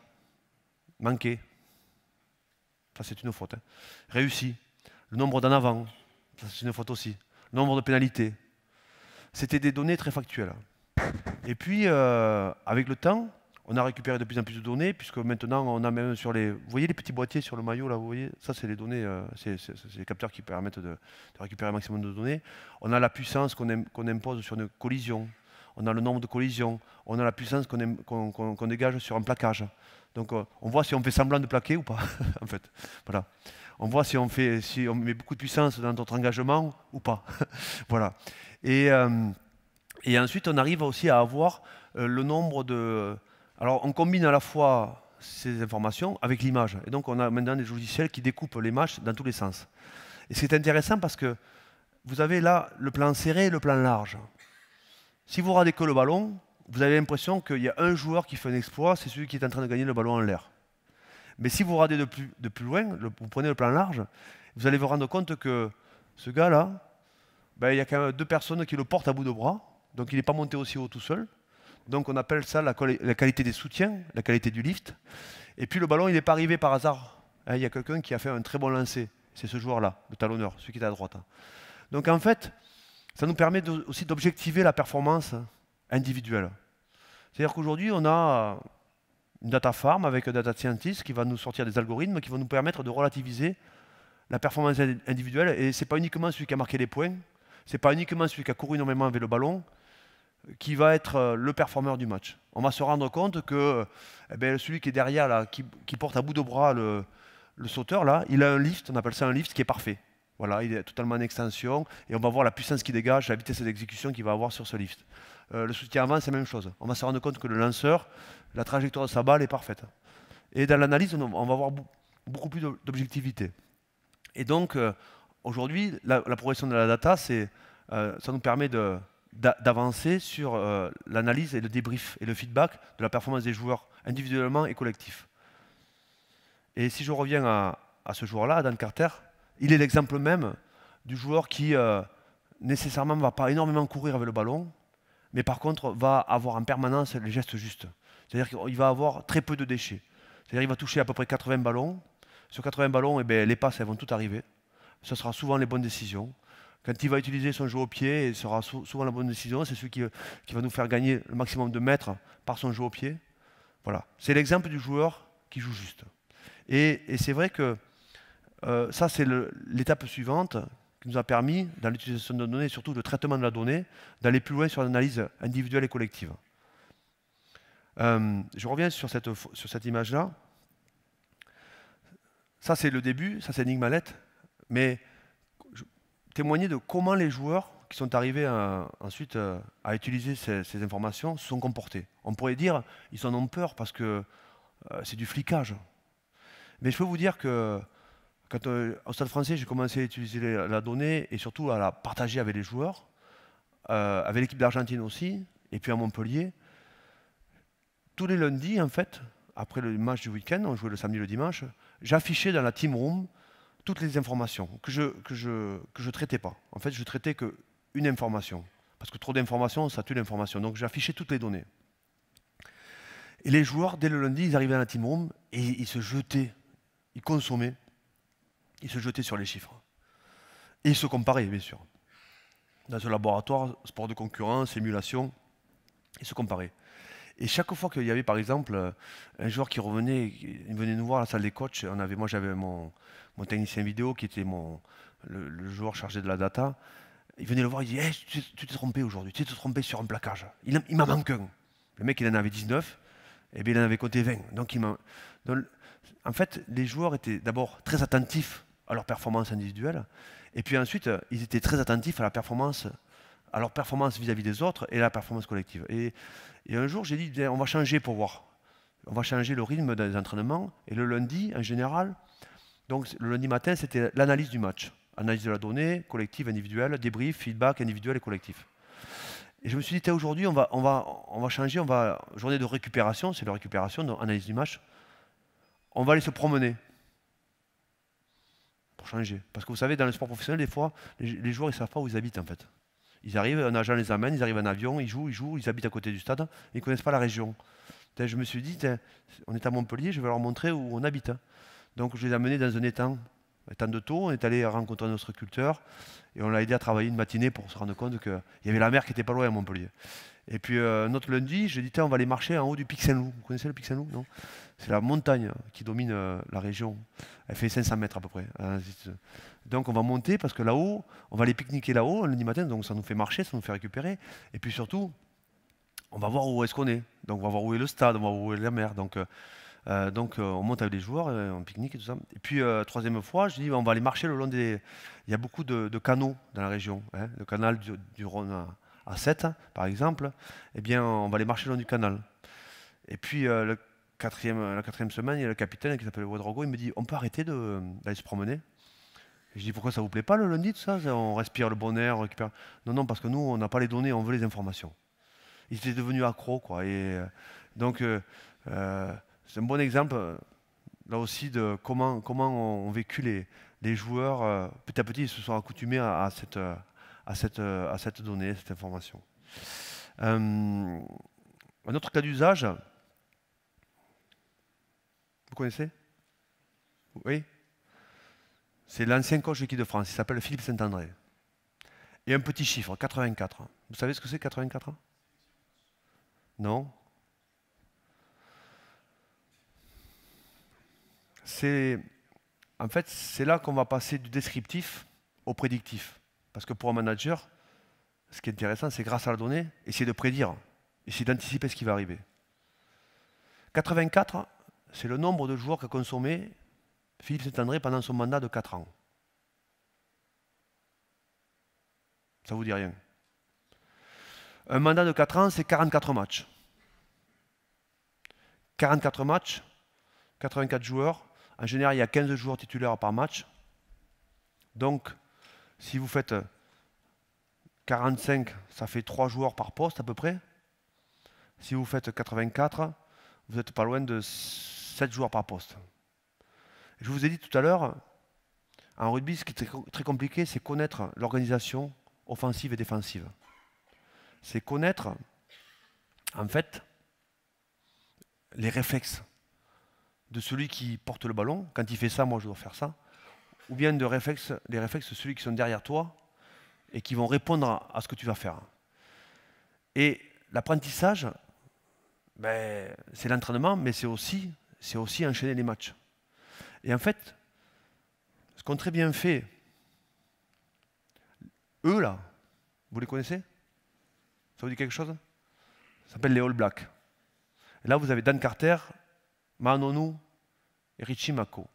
manqués, ça c'est une faute, hein. Réussi, le nombre d'en avant, ça c'est une faute aussi, le nombre de pénalités. C'était des données très factuelles. Et puis, avec le temps, on a récupéré de plus en plus de données, puisque maintenant, on a même sur les... Vous voyez les petits boîtiers sur le maillot, là, vous voyez? Ça, c'est les données, c'est les capteurs qui permettent de récupérer un maximum de données. On a la puissance qu'on impose sur une collision. On a le nombre de collisions. On a la puissance qu'on dégage sur un plaquage. Donc, on voit si on fait semblant de plaquer ou pas, en fait. Voilà. On voit si on met beaucoup de puissance dans notre engagement ou pas. Voilà. Et ensuite, on arrive aussi à avoir le nombre de Alors, on combine à la fois ces informations avec l'image. Et donc, on a maintenant des logiciels qui découpent les matchs dans tous les sens. Et c'est intéressant parce que vous avez là le plan serré et le plan large. Si vous radez que le ballon, vous avez l'impression qu'il y a un joueur qui fait un exploit, c'est celui qui est en train de gagner le ballon en l'air. Mais si vous radez de plus loin, vous prenez le plan large, vous allez vous rendre compte que ce gars-là, ben, il y a quand même deux personnes qui le portent à bout de bras, donc il n'est pas monté aussi haut tout seul. Donc on appelle ça la qualité des soutiens, la qualité du lift. Et puis le ballon, il n'est pas arrivé par hasard. Hein, il y a quelqu'un qui a fait un très bon lancer. C'est ce joueur-là, le talonneur, celui qui est à droite. Donc en fait, ça nous permet aussi d'objectiver la performance individuelle. C'est-à-dire qu'aujourd'hui, on a une data farm avec un data scientist qui va nous sortir des algorithmes qui vont nous permettre de relativiser la performance individuelle. Et ce n'est pas uniquement celui qui a marqué les points, ce n'est pas uniquement celui qui a couru énormément avec le ballon qui va être le performeur du match. On va se rendre compte que celui qui est derrière, là, qui porte à bout de bras le sauteur, là, il a un lift, on appelle ça un lift qui est parfait. Voilà, il est totalement en extension et on va voir la puissance qu'il dégage, la vitesse d'exécution qu'il va avoir sur ce lift. Le soutien avant, c'est la même chose. On va se rendre compte que le lanceur, la trajectoire de sa balle est parfaite. Et dans l'analyse, on va avoir beaucoup plus d'objectivité. Et donc, aujourd'hui, la progression de la data, ça nous permet d'avancer sur l'analyse et le débrief et le feedback de la performance des joueurs individuellement et collectif. Et si je reviens à ce joueur-là, Dan Carter, il est l'exemple même du joueur qui nécessairement ne va pas énormément courir avec le ballon, mais par contre va avoir en permanence les gestes justes. C'est-à-dire qu'il va avoir très peu de déchets. C'est-à-dire qu'il va toucher à peu près 80 ballons. Sur 80 ballons, les passes elles vont toutes arriver. Ce sera souvent les bonnes décisions. Quand il va utiliser son jeu au pied, ce sera souvent la bonne décision. C'est celui qui va nous faire gagner le maximum de mètres par son jeu au pied. Voilà. C'est l'exemple du joueur qui joue juste. Et c'est vrai que ça, c'est l'étape suivante qui nous a permis, dans l'utilisation de données, et surtout le traitement de la donnée, d'aller plus loin sur l'analyse individuelle et collective. Je reviens sur cette image-là. Ça, c'est le début, ça, c'est Enigmalet. Mais témoigner de comment les joueurs qui sont arrivés ensuite à utiliser ces informations se sont comportés. On pourrait dire ils en ont peur parce que c'est du flicage. Mais je peux vous dire que quand au Stade Français, j'ai commencé à utiliser la donnée et surtout à la partager avec les joueurs, avec l'équipe d'Argentine aussi, et puis à Montpellier, tous les lundis, en fait, après le match du week-end, on jouait le samedi et le dimanche, j'affichais dans la team room toutes les informations que je traitais pas. En fait, je traitais qu'une information. Parce que trop d'informations, ça tue l'information. Donc j'affichais toutes les données. Et les joueurs, dès le lundi, ils arrivaient à la team room et ils se jetaient, ils consommaient, ils se jetaient sur les chiffres. Et ils se comparaient, bien sûr. Dans ce laboratoire, sport de concurrence, émulation, ils se comparaient. Et chaque fois qu'il y avait, par exemple, un joueur qui revenait, il venait nous voir à la salle des coachs, moi j'avais mon technicien vidéo qui était le joueur chargé de la data, il venait le voir, il dit hey, « tu t'es trompé aujourd'hui, tu t'es trompé sur un plaquage. Il m'en manque un. » Le mec, il en avait 19, et bien il en avait compté 20. Donc, en fait, les joueurs étaient d'abord très attentifs à leur performance individuelle, et puis ensuite, ils étaient très attentifs à leur performance vis-à-vis des autres et la performance collective. Et un jour, j'ai dit, on va changer pour voir. On va changer le rythme des entraînements. Et le lundi, en général, donc le lundi matin, c'était l'analyse du match. Analyse de la donnée, collective, individuelle, débrief, feedback, individuel et collectif. Et je me suis dit, aujourd'hui, on va changer, journée de récupération, c'est la récupération, donc analyse du match. On va aller se promener. Pour changer. Parce que vous savez, dans le sport professionnel, des fois, les joueurs, ils ne savent pas où ils habitent, en fait. Ils arrivent, un agent les amène, ils arrivent en avion, ils jouent, ils habitent à côté du stade, ils ne connaissent pas la région. Je me suis dit, on est à Montpellier, je vais leur montrer où on habite. Donc je les ai amenés dans un étang de taux, on est allé rencontrer notre sculpteur, et on l'a aidé à travailler une matinée pour se rendre compte qu'il y avait la mer qui n'était pas loin à Montpellier. Et puis notre lundi, j'ai dit, on va aller marcher en haut du Pic Saint-Loup. Vous connaissez le Pic Saint-Loup, non? C'est la montagne qui domine la région. Elle fait 500 mètres à peu près. Donc on va monter parce que là-haut, on va aller pique-niquer là-haut lundi matin, donc ça nous fait marcher, ça nous fait récupérer. Et puis surtout, on va voir où est-ce qu'on est. Donc on va voir où est le stade, on va voir où est la mer. Donc on monte avec les joueurs, on pique-nique et tout ça. Et puis troisième fois, je dis on va aller marcher le long des... Il y a beaucoup de canaux dans la région. Hein. Le canal du Rhône à 7, par exemple. Eh bien, on va aller marcher le long du canal. Et puis la quatrième semaine, il y a le capitaine qui s'appelle Ouedraogo, il me dit on peut arrêter d'aller se promener. Et je dis pourquoi ça vous plaît pas le lundi, tout ça? On respire le bon air, on récupère. Non, non, parce que nous, on n'a pas les données, on veut les informations. Ils étaient devenus accros, quoi. Et donc, c'est un bon exemple, là aussi, de comment ont vécu les joueurs. Petit à petit, ils se sont accoutumés à cette donnée, cette information. Un autre cas d'usage, vous connaissez? Oui? C'est l'ancien coach de l'équipe de France, il s'appelle Philippe Saint-André. Et un petit chiffre, 84. Vous savez ce que c'est 84 ans? Non? En fait, c'est là qu'on va passer du descriptif au prédictif. Parce que pour un manager, ce qui est intéressant, c'est grâce à la donnée, essayer de prédire, essayer d'anticiper ce qui va arriver. 84, c'est le nombre de joueurs qu'a consommé Philippe Saint-André pendant son mandat de 4 ans. Ça vous dit rien. Un mandat de 4 ans, c'est 44 matchs. 44 matchs, 84 joueurs. En général, il y a 15 joueurs titulaires par match. Donc, si vous faites 45, ça fait 3 joueurs par poste à peu près. Si vous faites 84, vous n'êtes pas loin de 7 joueurs par poste. Je vous ai dit tout à l'heure, en rugby, ce qui est très compliqué, c'est connaître l'organisation offensive et défensive. C'est connaître, en fait, les réflexes de celui qui porte le ballon. Quand il fait ça, moi je dois faire ça. Ou bien les réflexes de celui qui sont derrière toi et qui vont répondre à ce que tu vas faire. Et l'apprentissage, ben, c'est l'entraînement, mais c'est aussi enchaîner les matchs. Et en fait, ce qu'ont très bien fait, eux là, vous les connaissez? Ça vous dit quelque chose? Ça s'appelle les All Blacks. Et là, vous avez Dan Carter, Manonou et Richie Mako.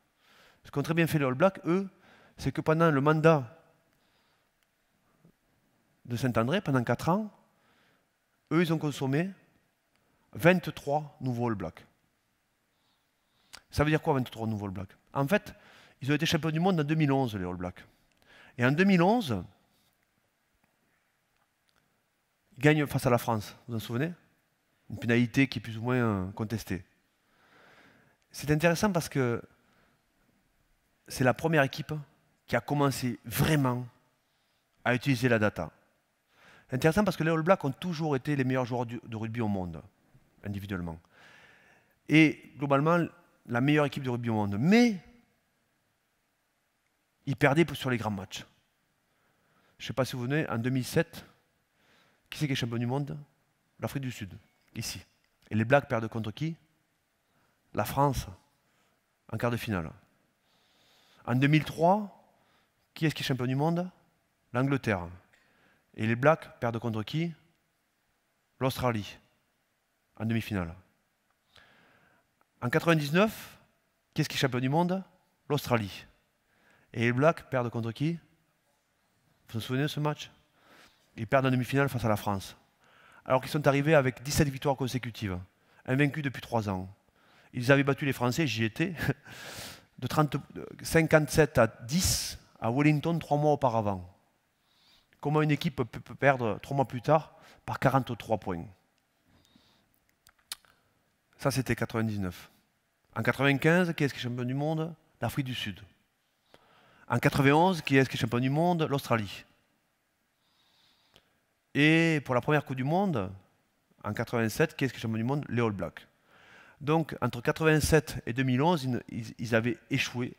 Ce qu'ont très bien fait les All Blacks, eux, c'est que pendant le mandat de Saint-André, pendant 4 ans, eux, ils ont consommé 23 nouveaux All Blacks. Ça veut dire quoi, 23 nouveaux All Blacks? En fait, ils ont été champions du monde en 2011, les All Blacks. Et en 2011, ils gagnent face à la France, vous vous en souvenez? Une pénalité qui est plus ou moins contestée. C'est intéressant parce que c'est la première équipe qui a commencé vraiment à utiliser la data. C'est intéressant parce que les All Blacks ont toujours été les meilleurs joueurs de rugby au monde, individuellement. Et globalement, la meilleure équipe de rugby au monde. Mais ils perdaient sur les grands matchs. Je ne sais pas si vous vous souvenez, en 2007, qui c'est qui est champion du monde? L'Afrique du Sud, ici. Et les Blacks perdent contre qui? La France, en quart de finale. En 2003, qui est-ce qui est champion du monde? L'Angleterre. Et les Blacks perdent contre qui? L'Australie, en demi-finale. En 99, qui est-ce qui est champion du monde? L'Australie. Et les Blacks perdent contre qui? Vous vous souvenez de ce match? Ils perdent en demi-finale face à la France. Alors qu'ils sont arrivés avec 17 victoires consécutives, invaincus depuis 3 ans. Ils avaient battu les Français, j'y étais, de 57 à 10 à Wellington 3 mois auparavant. Comment une équipe peut perdre 3 mois plus tard par 43 points? Ça, c'était 99. En 95, qui est-ce qui est champion du monde? L'Afrique du Sud. En 91, qui est-ce qui est champion du monde? L'Australie. Et pour la première Coupe du Monde, en 87, qui est-ce qui est champion du monde? Les All Blacks. Donc, entre 87 et 2011, ils avaient échoué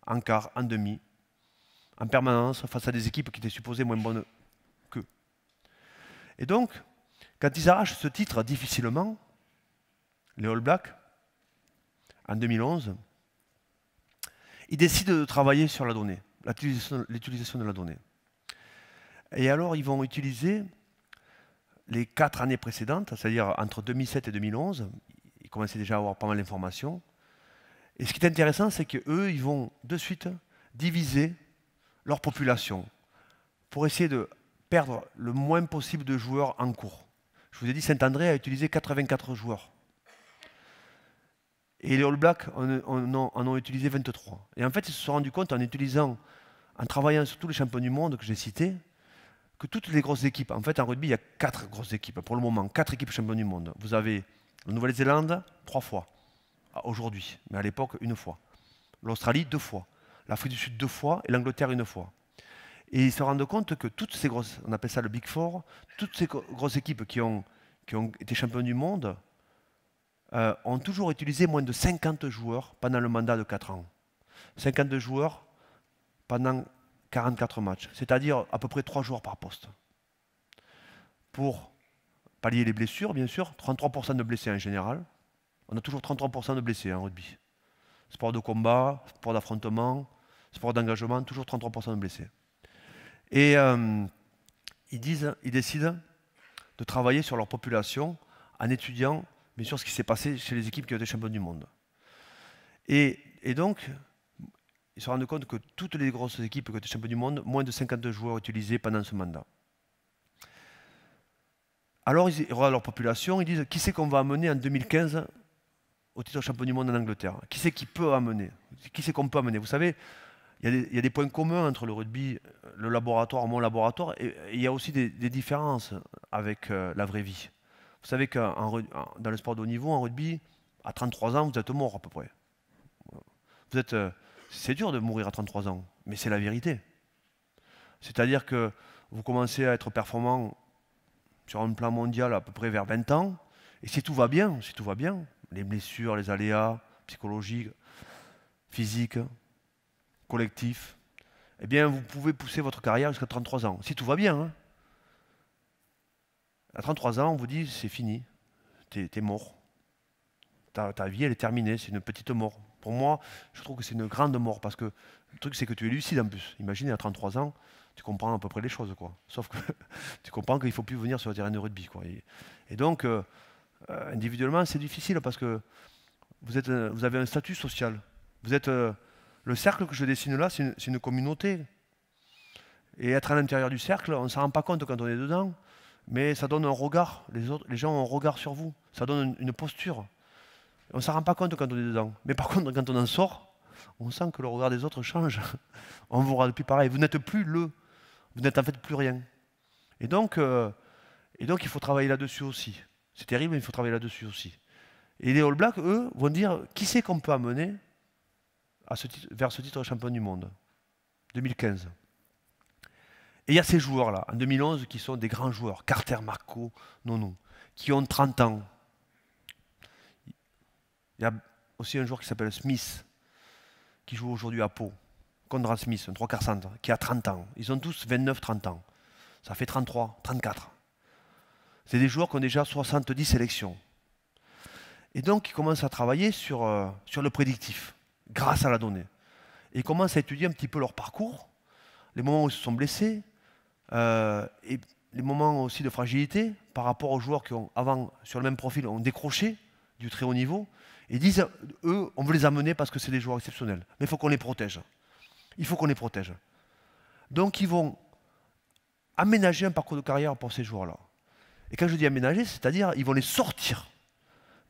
en quart, en demi, en permanence, face à des équipes qui étaient supposées moins bonnes qu'eux. Et donc, quand ils arrachent ce titre difficilement, les All Blacks, en 2011, ils décident de travailler sur la donnée, l'utilisation de la donnée. Et alors, ils vont utiliser les 4 années précédentes, c'est-à-dire entre 2007 et 2011, ils commençaient déjà à avoir pas mal d'informations. Et ce qui est intéressant, c'est qu'eux, ils vont de suite diviser leur population pour essayer de perdre le moins possible de joueurs en cours. Je vous ai dit, Saint-André a utilisé 84 joueurs Et les All Blacks en ont utilisé 23. Et en fait, ils se sont rendus compte en travaillant sur tous les champions du monde que j'ai cités, que toutes les grosses équipes, en fait en rugby il y a 4 grosses équipes pour le moment, 4 équipes champions du monde. Vous avez la Nouvelle-Zélande 3 fois, aujourd'hui, mais à l'époque 1 fois. L'Australie 2 fois, l'Afrique du Sud 2 fois et l'Angleterre 1 fois. Et ils se rendent compte que toutes ces grosses, on appelle ça le Big Four, toutes ces grosses équipes qui ont été champions du monde ont toujours utilisé moins de 50 joueurs pendant le mandat de 4 ans. 52 joueurs pendant 44 matchs, c'est-à-dire à peu près 3 joueurs par poste. Pour pallier les blessures, bien sûr, 33% de blessés en général. On a toujours 33% de blessés en rugby. Sport de combat, sport d'affrontement, sport d'engagement, toujours 33% de blessés. Et ils décident de travailler sur leur population en étudiant, bien sûr, ce qui s'est passé chez les équipes qui ont été champions du monde. Et donc, ils se rendent compte que toutes les grosses équipes qui ont été champions du monde, moins de 52 joueurs utilisés pendant ce mandat. Alors, ils regardent leur population, ils disent qui c'est qu'on va amener en 2015 au titre de champion du monde en Angleterre? Qui c'est qui peut amener? Qui c'est qu'on peut amener? Vous savez, il y a des points communs entre le rugby, le laboratoire, mon laboratoire, et il y a aussi des différences avec la vraie vie. Vous savez que dans le sport de haut niveau, en rugby, à 33 ans, vous êtes mort à peu près. C'est dur de mourir à 33 ans, mais c'est la vérité. C'est-à-dire que vous commencez à être performant sur un plan mondial à peu près vers 20 ans, et si tout va bien, les blessures, les aléas psychologiques, physiques, collectifs, eh bien vous pouvez pousser votre carrière jusqu'à 33 ans, si tout va bien. Hein. À 33 ans, on vous dit c'est fini, t'es mort. Ta vie elle est terminée, c'est une petite mort. Pour moi, je trouve que c'est une grande mort, parce que le truc c'est que tu es lucide en plus. Imaginez à 33 ans, tu comprends à peu près les choses, quoi. Sauf que tu comprends qu'il ne faut plus venir sur le terrain de rugby, quoi. Et donc, individuellement, c'est difficile parce que vous avez un statut social. Vous êtes le cercle que je dessine là, c'est une communauté. Et être à l'intérieur du cercle, on ne s'en rend pas compte quand on est dedans, mais ça donne un regard. Les gens ont un regard sur vous. Ça donne une posture. On ne s'en rend pas compte quand on est dedans. Mais par contre, quand on en sort, on sent que le regard des autres change. On ne vous regarde plus pareil. Vous n'êtes plus vous n'êtes en fait plus rien. Et donc il faut travailler là-dessus aussi. C'est terrible, mais il faut travailler là-dessus aussi. Et les All Blacks, eux, vont dire qui c'est qu'on peut amener vers ce titre de champion du monde 2015. Et il y a ces joueurs-là, en 2011, qui sont des grands joueurs. Carter, Marco, Nono, qui ont 30 ans. Il y a aussi un joueur qui s'appelle Smith, qui joue aujourd'hui à Pau. Conrad Smith, un 3/4 centre, qui a 30 ans. Ils ont tous 29-30 ans. Ça fait 33, 34. C'est des joueurs qui ont déjà 70 sélections. Et donc, ils commencent à travailler sur le prédictif, grâce à la donnée. Et ils commencent à étudier un petit peu leur parcours, les moments où ils se sont blessés, et les moments aussi de fragilité par rapport aux joueurs qui ont, avant, sur le même profil, ont décroché du très haut niveau. Et ils disent, eux, on veut les amener parce que c'est des joueurs exceptionnels. Mais il faut qu'on les protège. Il faut qu'on les protège. Donc, ils vont aménager un parcours de carrière pour ces joueurs-là. Et quand je dis aménager, c'est-à-dire ils vont les sortir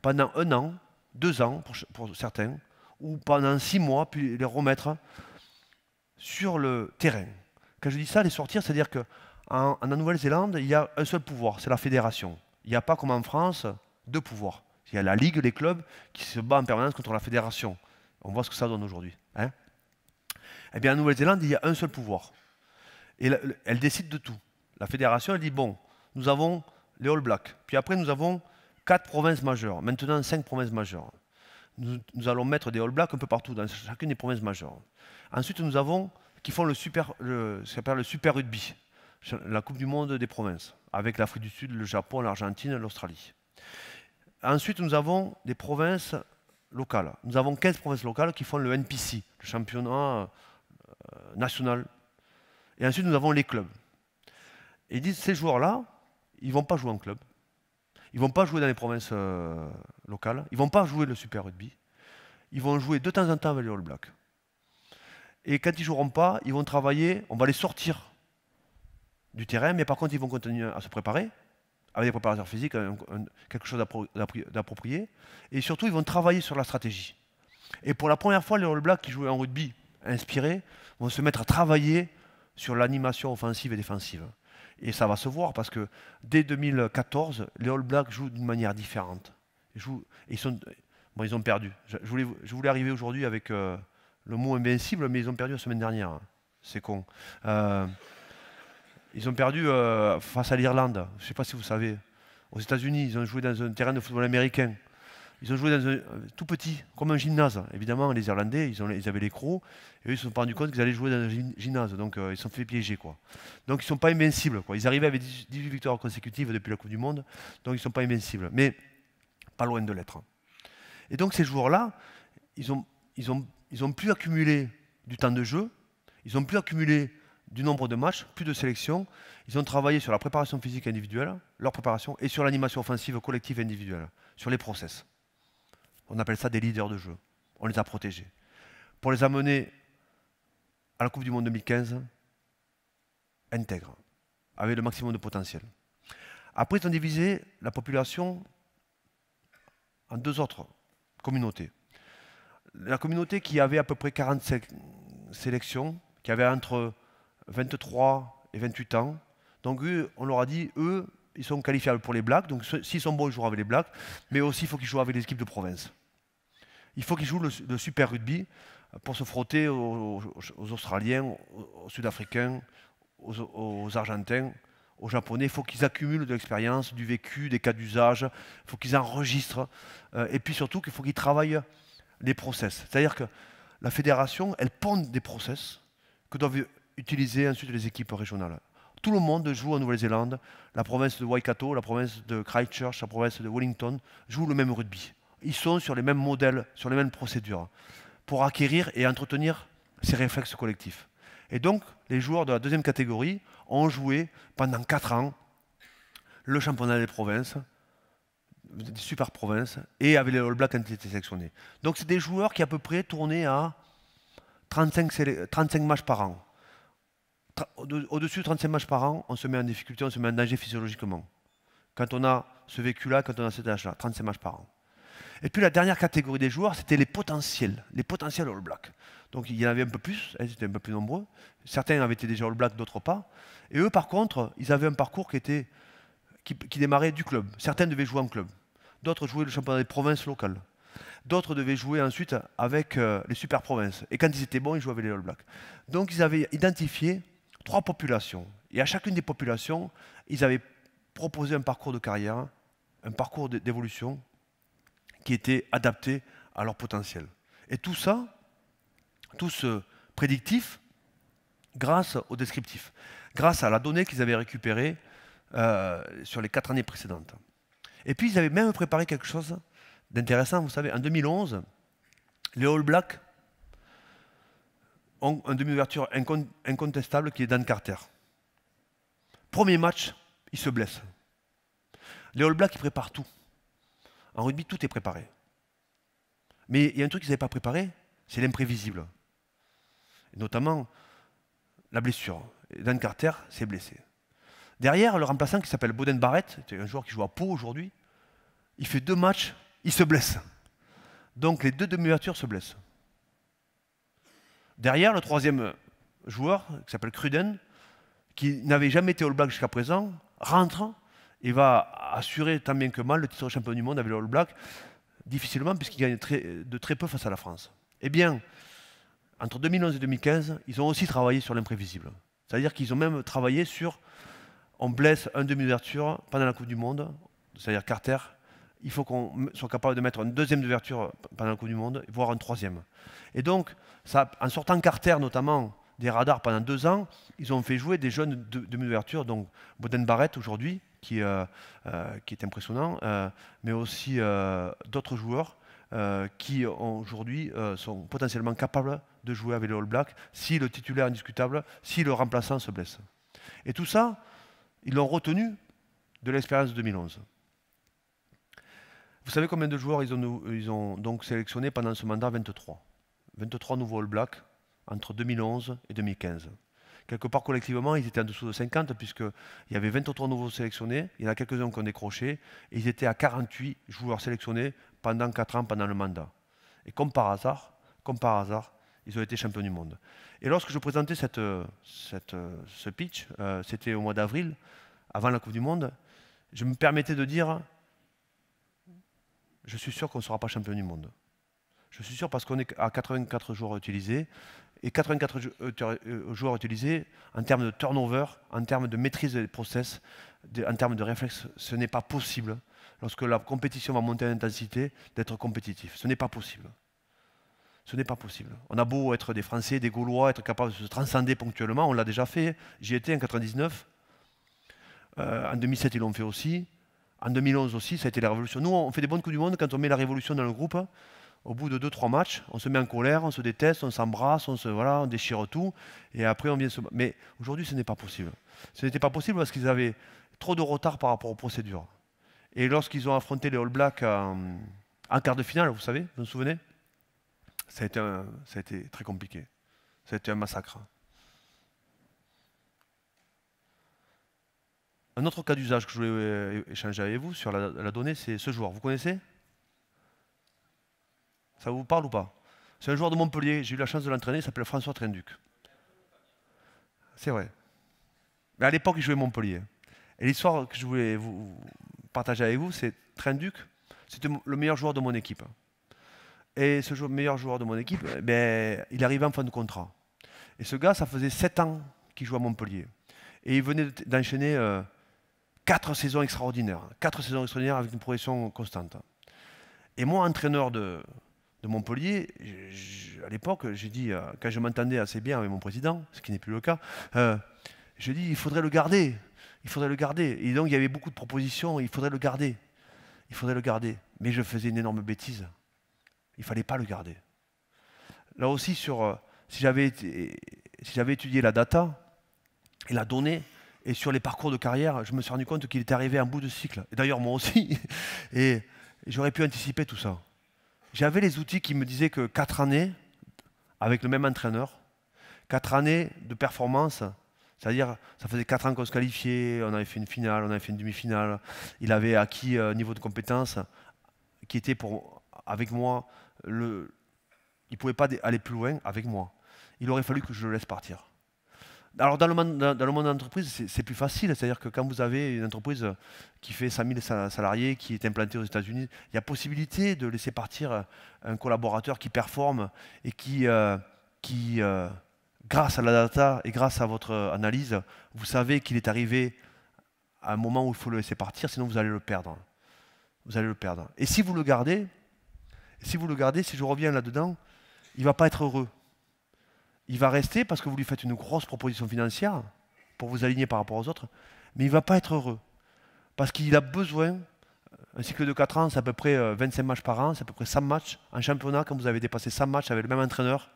pendant 1 an, 2 ans pour certains, ou pendant 6 mois, puis les remettre sur le terrain. Quand je dis ça, les sortir, c'est-à-dire qu'en Nouvelle-Zélande, il y a un seul pouvoir, c'est la fédération. Il n'y a pas comme en France 2 pouvoirs. Il y a la ligue, les clubs, qui se bat en permanence contre la fédération. On voit ce que ça donne aujourd'hui. Hein. Eh bien, en Nouvelle-Zélande, il y a un seul pouvoir. Et elle décide de tout. La fédération, elle dit, bon, nous avons les All Blacks. Puis après, nous avons 4 provinces majeures. Maintenant, 5 provinces majeures. Nous allons mettre des All Blacks un peu partout, dans chacune des provinces majeures. Ensuite, nous avons, qui font ce qu'on appelle le super rugby, la Coupe du monde des provinces, avec l'Afrique du Sud, le Japon, l'Argentine, l'Australie. Ensuite, nous avons des provinces locales. Nous avons 15 provinces locales qui font le NPC, le championnat national. Et ensuite, nous avons les clubs. Et ils disent, ces joueurs-là, ils ne vont pas jouer en club. Ils ne vont pas jouer dans les provinces locales. Ils ne vont pas jouer le super rugby. Ils vont jouer de temps en temps avec les All Blacks. Et quand ils ne joueront pas, ils vont travailler, on va les sortir du terrain, mais par contre, ils vont continuer à se préparer. avec des préparateurs physiques, quelque chose d'approprié. Et surtout, ils vont travailler sur la stratégie. Et pour la première fois, les All Blacks qui jouaient en rugby inspiré vont se mettre à travailler sur l'animation offensive et défensive. Et ça va se voir parce que dès 2014, les All Blacks jouent d'une manière différente. Ils ont perdu. Je voulais arriver aujourd'hui avec le mot invincible, mais ils ont perdu la semaine dernière. C'est con. Ils ont perdu face à l'Irlande. Je ne sais pas si vous savez. Aux États-Unis, ils ont joué dans un terrain de football américain. Ils ont joué dans un tout petit, comme un gymnase. Évidemment, les Irlandais, ils avaient les crocs, et eux, ils se sont rendus compte qu'ils allaient jouer dans un gymnase. Donc, ils se sont fait piéger, quoi. Donc, ils ne sont pas invincibles, quoi. Ils arrivaient avec 18 victoires consécutives depuis la Coupe du Monde, donc ils ne sont pas invincibles. Mais pas loin de l'être. Et donc, ces joueurs-là, ils ont plus accumulé du temps de jeu, ils ont plus accumulé du nombre de matchs, plus de sélections. Ils ont travaillé sur la préparation physique individuelle, leur préparation, et sur l'animation offensive collective individuelle, sur les process. On appelle ça des leaders de jeu. On les a protégés. Pour les amener à la Coupe du Monde 2015, intègres, avec le maximum de potentiel. Après, ils ont divisé la population en deux autres communautés. La communauté qui avait à peu près 45 sélections, qui avait entre 23 et 28 ans. Donc eux, on leur a dit, eux, ils sont qualifiables pour les Blacks. Donc s'ils sont bons, ils joueront avec les Blacks. Mais aussi, il faut qu'ils jouent avec les équipes de province. Il faut qu'ils jouent le super rugby pour se frotter aux Australiens, aux Sud-Africains, aux Argentins, aux Japonais. Il faut qu'ils accumulent de l'expérience, du vécu, des cas d'usage. Il faut qu'ils enregistrent. Et puis surtout, qu'il faut qu'ils travaillent les process. C'est-à-dire que la fédération, elle ponde des process que doivent utiliser ensuite les équipes régionales. Tout le monde joue en Nouvelle-Zélande, la province de Waikato, la province de Christchurch, la province de Wellington jouent le même rugby. Ils sont sur les mêmes modèles, sur les mêmes procédures, pour acquérir et entretenir ces réflexes collectifs. Et donc, les joueurs de la deuxième catégorie ont joué pendant 4 ans le championnat des provinces, des super provinces, et avec les All Blacks quand ils étaient sélectionnés. Donc c'est des joueurs qui à peu près tournaient à 35 matchs par an. Au-dessus de 35 matchs par an, on se met en difficulté, on se met en danger physiologiquement. Quand on a ce vécu-là, quand on a cet âge-là, 35 matchs par an. Et puis la dernière catégorie des joueurs, c'était les potentiels All Blacks. Donc il y en avait un peu plus, ils étaient un peu plus nombreux. Certains avaient été déjà All Blacks, d'autres pas. Et eux, par contre, ils avaient un parcours qui démarrait du club. Certains devaient jouer en club. D'autres jouaient le championnat des provinces locales. D'autres devaient jouer ensuite avec les super provinces. Et quand ils étaient bons, ils jouaient avec les All Blacks. Donc ils avaient identifié 3 populations. Et à chacune des populations, ils avaient proposé un parcours de carrière, un parcours d'évolution qui était adapté à leur potentiel. Et tout ça, tout ce prédictif, grâce au descriptif, grâce à la donnée qu'ils avaient récupérée sur les 4 années précédentes. Et puis ils avaient même préparé quelque chose d'intéressant. Vous savez, en 2011, les All Blacks ont un demi-ouverture incontestable qui est Dan Carter. Premier match, il se blesse. Les All Blacks, ils préparent tout. En rugby, tout est préparé. Mais il y a un truc qu'ils n'avaient pas préparé, c'est l'imprévisible. Et notamment la blessure. Et Dan Carter s'est blessé. Derrière, le remplaçant qui s'appelle Beauden Barrett, c'est un joueur qui joue à Pau aujourd'hui, il fait 2 matchs, il se blesse. Donc les 2 demi-ouvertures se blessent. Derrière, le troisième joueur, qui s'appelle Cruden, qui n'avait jamais été All Black jusqu'à présent, rentre et va assurer tant bien que mal le titre de champion du monde avec le All Black, difficilement puisqu'il gagne de très peu face à la France. Eh bien, entre 2011 et 2015, ils ont aussi travaillé sur l'imprévisible. C'est-à-dire qu'ils ont même travaillé sur, on blesse un demi-ouverture pendant la Coupe du Monde, c'est-à-dire Carter, il faut qu'on soit capable de mettre une deuxième ouverture pendant la Coupe du Monde, voire un troisième. Et donc, ça, en sortant Carter notamment des radars pendant 2 ans, ils ont fait jouer des jeunes demi-ouverture, donc Beauden Barrett aujourd'hui, qui est impressionnant, mais aussi d'autres joueurs qui aujourd'hui sont potentiellement capables de jouer avec les All Blacks si le titulaire est indiscutable, si le remplaçant se blesse. Et tout ça, ils l'ont retenu de l'expérience de 2011. Vous savez combien de joueurs ils ont donc sélectionné pendant ce mandat? 23. 23 nouveaux All Blacks entre 2011 et 2015, Quelque part, collectivement, ils étaient en dessous de 50, puisqu'il y avait 23 nouveaux sélectionnés, il y en a quelques-uns qui ont décroché, et ils étaient à 48 joueurs sélectionnés pendant 4 ans, pendant le mandat. Et comme par hasard, ils ont été champions du monde. Et lorsque je présentais ce pitch, c'était au mois d'avril, avant la Coupe du Monde, je me permettais de dire, je suis sûr qu'on ne sera pas champion du monde. Je suis sûr parce qu'on est à 84 joueurs utilisés, et 84 joueurs utilisés, en termes de turnover, en termes de maîtrise des process, en termes de réflexe, ce n'est pas possible, lorsque la compétition va monter en intensité, d'être compétitif. Ce n'est pas possible. Ce n'est pas possible. On a beau être des Français, des Gaulois, être capable de se transcender ponctuellement, on l'a déjà fait. J'y étais en 99. En 2007, ils l'ont fait aussi. En 2011 aussi, ça a été la révolution. Nous, on fait des bonnes Coupes du Monde quand on met la révolution dans le groupe. Au bout de 2-3 matchs, on se met en colère, on se déteste, on s'embrasse, voilà, on déchire tout. Et après, on vient se... Mais aujourd'hui, ce n'est pas possible. Ce n'était pas possible parce qu'ils avaient trop de retard par rapport aux procédures. Et lorsqu'ils ont affronté les All Blacks en quart de finale, vous savez, vous vous souvenez, ça a été très compliqué. Ça a été un massacre. Un autre cas d'usage que je voulais échanger avec vous sur la donnée, c'est ce joueur. Vous connaissez? Ça vous parle ou pas? C'est un joueur de Montpellier, j'ai eu la chance de l'entraîner, il s'appelle François Trinduc. C'est vrai. Mais à l'époque, il jouait Montpellier. Et l'histoire que je voulais vous partager avec vous, c'est Trinduc, c'était le meilleur joueur de mon équipe. Et ce meilleur joueur de mon équipe, il arrivait en fin de contrat. Et ce gars, ça faisait 7 ans qu'il jouait à Montpellier. Et il venait d'enchaîner 4 saisons extraordinaires. 4 saisons extraordinaires avec une progression constante. Et moi, entraîneur de Montpellier, à l'époque, j'ai dit, quand je m'entendais assez bien avec mon président, ce qui n'est plus le cas, j'ai dit, il faudrait le garder. Il faudrait le garder. Et donc, il y avait beaucoup de propositions, il faudrait le garder. Il faudrait le garder. Mais je faisais une énorme bêtise. Il ne fallait pas le garder. Là aussi, si j'avais étudié la data et la donnée, et sur les parcours de carrière, je me suis rendu compte qu'il était arrivé en bout de cycle. Et d'ailleurs, moi aussi. Et j'aurais pu anticiper tout ça. J'avais les outils qui me disaient que 4 années, avec le même entraîneur, 4 années de performance, c'est-à-dire, ça faisait 4 ans qu'on se qualifiait, on avait fait une finale, on avait fait une demi-finale, il avait acquis un niveau de compétence qui était avec moi, il ne pouvait pas aller plus loin avec moi. Il aurait fallu que je le laisse partir. Alors dans le monde de l'entreprise, c'est plus facile, c'est-à-dire que quand vous avez une entreprise qui fait 100 000 salariés, qui est implantée aux États-Unis, il y a possibilité de laisser partir un collaborateur qui performe et qui grâce à la data et grâce à votre analyse, vous savez qu'il est arrivé à un moment où il faut le laisser partir, sinon vous allez le perdre. Vous allez le perdre. Et si vous le gardez, si je reviens là-dedans, il ne va pas être heureux. Il va rester parce que vous lui faites une grosse proposition financière pour vous aligner par rapport aux autres, mais il ne va pas être heureux. Parce qu'il a besoin, un cycle de 4 ans, c'est à peu près 25 matchs par an, c'est à peu près 100 matchs. En championnat, quand vous avez dépassé 100 matchs avec le même entraîneur,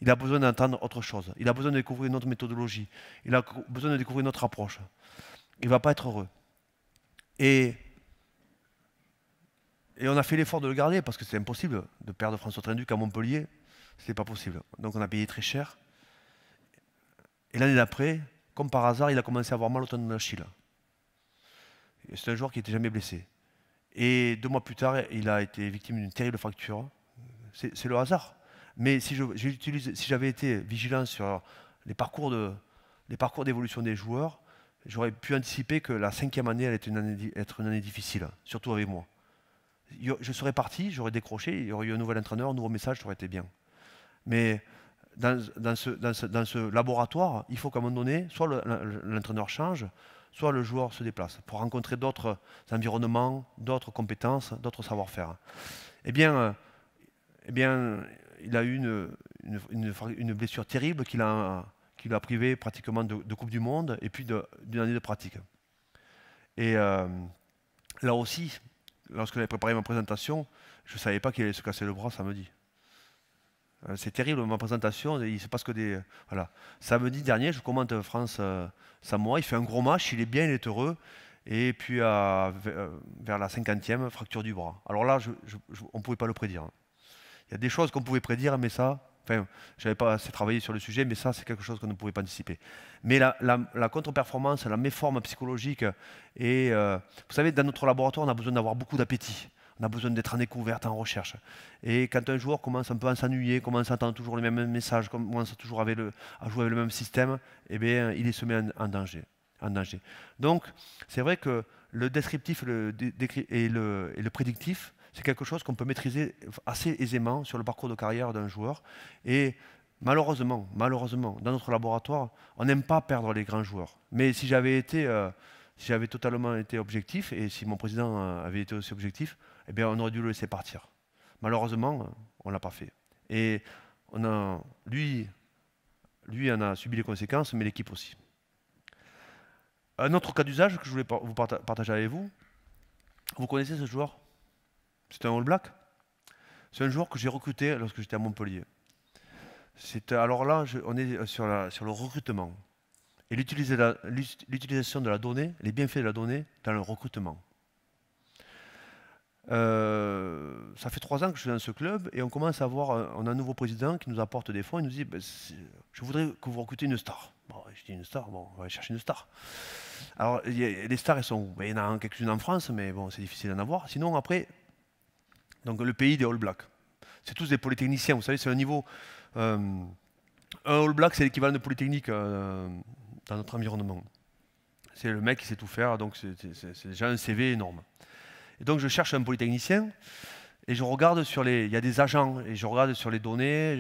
il a besoin d'entendre autre chose. Il a besoin de découvrir une autre méthodologie. Il a besoin de découvrir une autre approche. Il ne va pas être heureux. Et on a fait l'effort de le garder parce que c'est impossible de perdre François Trinduc à Montpellier. C'était pas possible. Donc on a payé très cher. Et l'année d'après, comme par hasard, il a commencé à avoir mal au tendon d'Achille. C'est un joueur qui n'était jamais blessé. Et 2 mois plus tard, il a été victime d'une terrible fracture. C'est le hasard. Mais si j'avais été vigilant sur les parcours d'évolution des joueurs, j'aurais pu anticiper que la 5e année allait être une année difficile, surtout avec moi. Je serais parti, j'aurais décroché, il y aurait eu un nouvel entraîneur, un nouveau message, ça aurait été bien. Mais dans ce laboratoire, il faut qu'à un moment donné, soit l'entraîneur change, soit le joueur se déplace pour rencontrer d'autres environnements, d'autres compétences, d'autres savoir-faire. Eh bien, il a eu une blessure terrible qui l'a privé pratiquement de Coupe du Monde et puis d'une année de pratique. Et là aussi, lorsque j'avais préparé ma présentation, je ne savais pas qu'il allait se casser le bras samedi. C'est terrible, ma présentation, il se passe que des... Voilà. Samedi dernier, je commente France-Samoa, il fait un gros match, il est bien, il est heureux, et puis vers la 50e, fracture du bras. Alors là, on ne pouvait pas le prédire. Il y a des choses qu'on pouvait prédire, mais ça, Enfin, je n'avais pas assez travaillé sur le sujet, mais ça, c'est quelque chose qu'on ne pouvait pas anticiper. Mais la contre-performance, la méforme psychologique, et vous savez, dans notre laboratoire, on a besoin d'avoir beaucoup d'appétit. On a besoin d'être en découverte, en recherche. Et quand un joueur commence un peu à s'ennuyer, commence à entendre toujours les mêmes messages, commence toujours à jouer avec le même système, eh bien, il est semé en danger. Donc, c'est vrai que le descriptif et le prédictif, c'est quelque chose qu'on peut maîtriser assez aisément sur le parcours de carrière d'un joueur. Et malheureusement, dans notre laboratoire, on n'aime pas perdre les grands joueurs. Mais si j'avais totalement été objectif, et si mon président avait été aussi objectif, eh bien, on aurait dû le laisser partir. Malheureusement, on ne l'a pas fait. Et lui en a subi les conséquences, mais l'équipe aussi. Un autre cas d'usage que je voulais vous partager avec vous, vous connaissez ce joueur? C'est un All Black. C'est un joueur que j'ai recruté lorsque j'étais à Montpellier. Alors là, on est sur le recrutement et l'utilisation de la donnée, les bienfaits de la donnée dans le recrutement. Ça fait 3 ans que je suis dans ce club et on commence à voir, on a un nouveau président qui nous apporte des fonds, il nous dit je voudrais que vous recrutez une star. Bon, je dis une star, bon, on va aller chercher une star. Alors les stars, elles sont où? Ben, il y en a quelques-unes en France, mais bon, c'est difficile d'en avoir. Sinon après, donc le pays des All Blacks. C'est tous des polytechniciens, vous savez, c'est un niveau. Un All Black, c'est l'équivalent de Polytechnique dans notre environnement. C'est le mec qui sait tout faire, donc c'est déjà un CV énorme. Et donc je cherche un polytechnicien et je regarde il y a des agents et je regarde sur les données,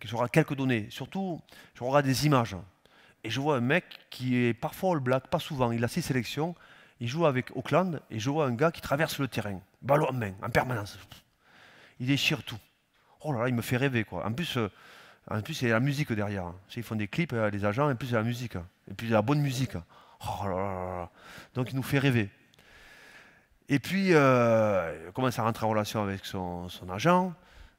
je regarde quelques données. Surtout, je regarde des images. Et je vois un mec qui est parfois All Black, pas souvent. Il a 6 sélections. Il joue avec Auckland et je vois un gars qui traverse le terrain, ballon en main, en permanence. Il déchire tout. Oh là là, il me fait rêver, quoi. En plus, il y a la musique derrière. Ils font des clips, les agents, en plus, il y a la musique. Et puis, il y a la bonne musique. Oh là là là. Donc, il nous fait rêver. Et puis, il commence à rentrer en relation avec son agent.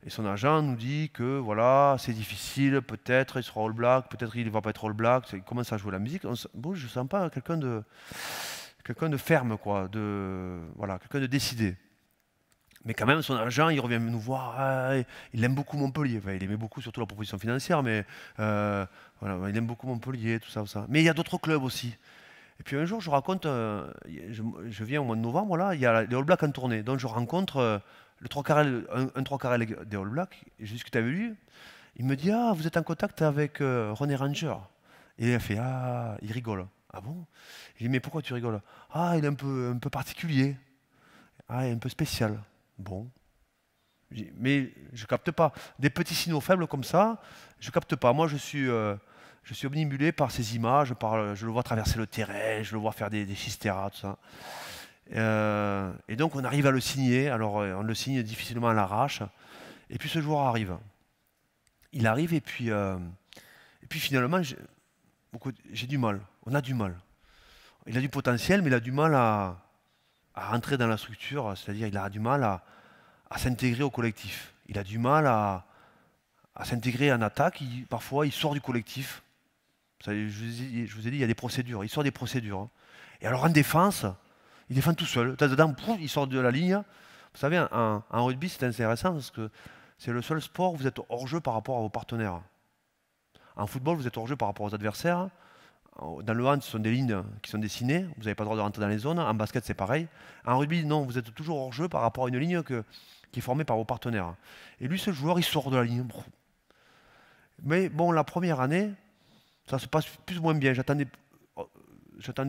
Et son agent nous dit que, voilà, c'est difficile, peut-être il sera All Black, peut-être il ne va pas être All Black. Il commence à jouer la musique. Bon, je ne sens pas quelqu'un de ferme, quoi. Voilà, quelqu'un de décidé. Mais quand même, son agent, il revient nous voir. Il aime beaucoup Montpellier. Enfin, il aimait beaucoup surtout la proposition financière, mais voilà, il aime beaucoup Montpellier, tout ça, tout ça. Mais il y a d'autres clubs aussi. Et puis un jour, je raconte, je viens au mois de novembre, là, il y a les All Blacks en tournée. Donc je rencontre un 3/4 des All Blacks, et je discute avec lui. Il me dit, ah, vous êtes en contact avec René Ranger. Et il fait, ah, il rigole. Ah bon? Je dis, mais pourquoi tu rigoles? Ah, il est un peu particulier. Ah, il est un peu spécial. Bon. Mais je capte pas. Des petits signaux faibles comme ça, je capte pas. Moi, je suis omnibulé par ces images, je le vois traverser le terrain, je le vois faire des chisteras, tout ça. Et donc, on arrive à le signer. Alors, on le signe difficilement à l'arrache. Et puis, ce joueur arrive. Il arrive et puis finalement, j'ai du mal. On a du mal. Il a du potentiel, mais il a du mal à rentrer dans la structure, c'est-à-dire il a du mal à s'intégrer au collectif. Il a du mal à s'intégrer en attaque, parfois il sort du collectif. Vous savez, je vous ai dit, il y a des procédures, il sort des procédures. Hein. Et alors en défense, il défend tout seul. Dedans, pouf, il sort de la ligne. Vous savez, en rugby, c'est intéressant parce que c'est le seul sport où vous êtes hors-jeu par rapport à vos partenaires. En football, vous êtes hors-jeu par rapport aux adversaires. Dans le hand, ce sont des lignes qui sont dessinées. Vous n'avez pas le droit de rentrer dans les zones. En basket, c'est pareil. En rugby, non, vous êtes toujours hors jeu par rapport à une ligne qui est formée par vos partenaires. Et lui, ce joueur, il sort de la ligne. Mais bon, la première année, ça se passe plus ou moins bien. J'attendais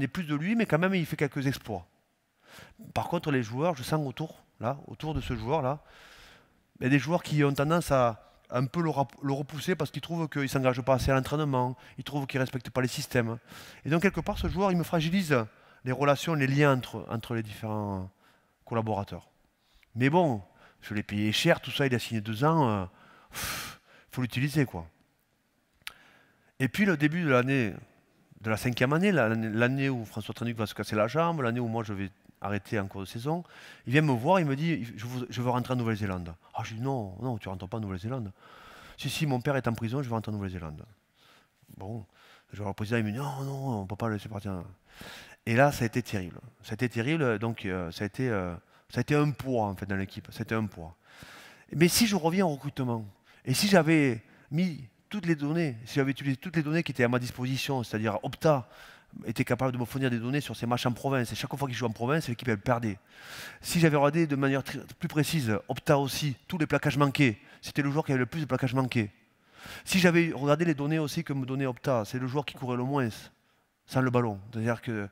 plus de lui, mais quand même, il fait quelques exploits. Par contre, les joueurs, je sens autour de ce joueur-là, il y a des joueurs qui ont tendance à un peu le repousser parce qu'il trouve qu'il ne s'engage pas assez à l'entraînement, il trouve qu'il ne respecte pas les systèmes. Et donc, quelque part, ce joueur, il me fragilise les relations, les liens entre les différents collaborateurs. Mais bon, je l'ai payé cher, tout ça, il a signé 2 ans, faut l'utiliser, quoi. Et puis, le début de l'année, de la 5e année, l'année où François Tranuc va se casser la jambe, l'année où moi je vais arrêter en cours de saison, il vient me voir, il me dit, je veux rentrer en Nouvelle-Zélande. Ah, je dis, non, tu ne rentres pas en Nouvelle-Zélande. Si, mon père est en prison, je vais rentrer en Nouvelle-Zélande. Bon, le président, il me dit, non, on ne peut pas le laisser partir. Et là, ça a été terrible. Ça a été terrible, donc ça a été un poids, en fait, dans l'équipe. C'était un poids. Mais si je reviens au recrutement, et si j'avais mis toutes les données, si j'avais utilisé toutes les données qui étaient à ma disposition, c'est-à-dire Opta était capable de me fournir des données sur ses matchs en province, et chaque fois qu'il jouait en province, l'équipe elle perdait. Si j'avais regardé de manière plus précise, Opta aussi, tous les plaquages manqués, c'était le joueur qui avait le plus de plaquages manqués. Si j'avais regardé les données aussi que me donnait Opta, c'est le joueur qui courait le moins sans le ballon. C'est-à-dire qu'il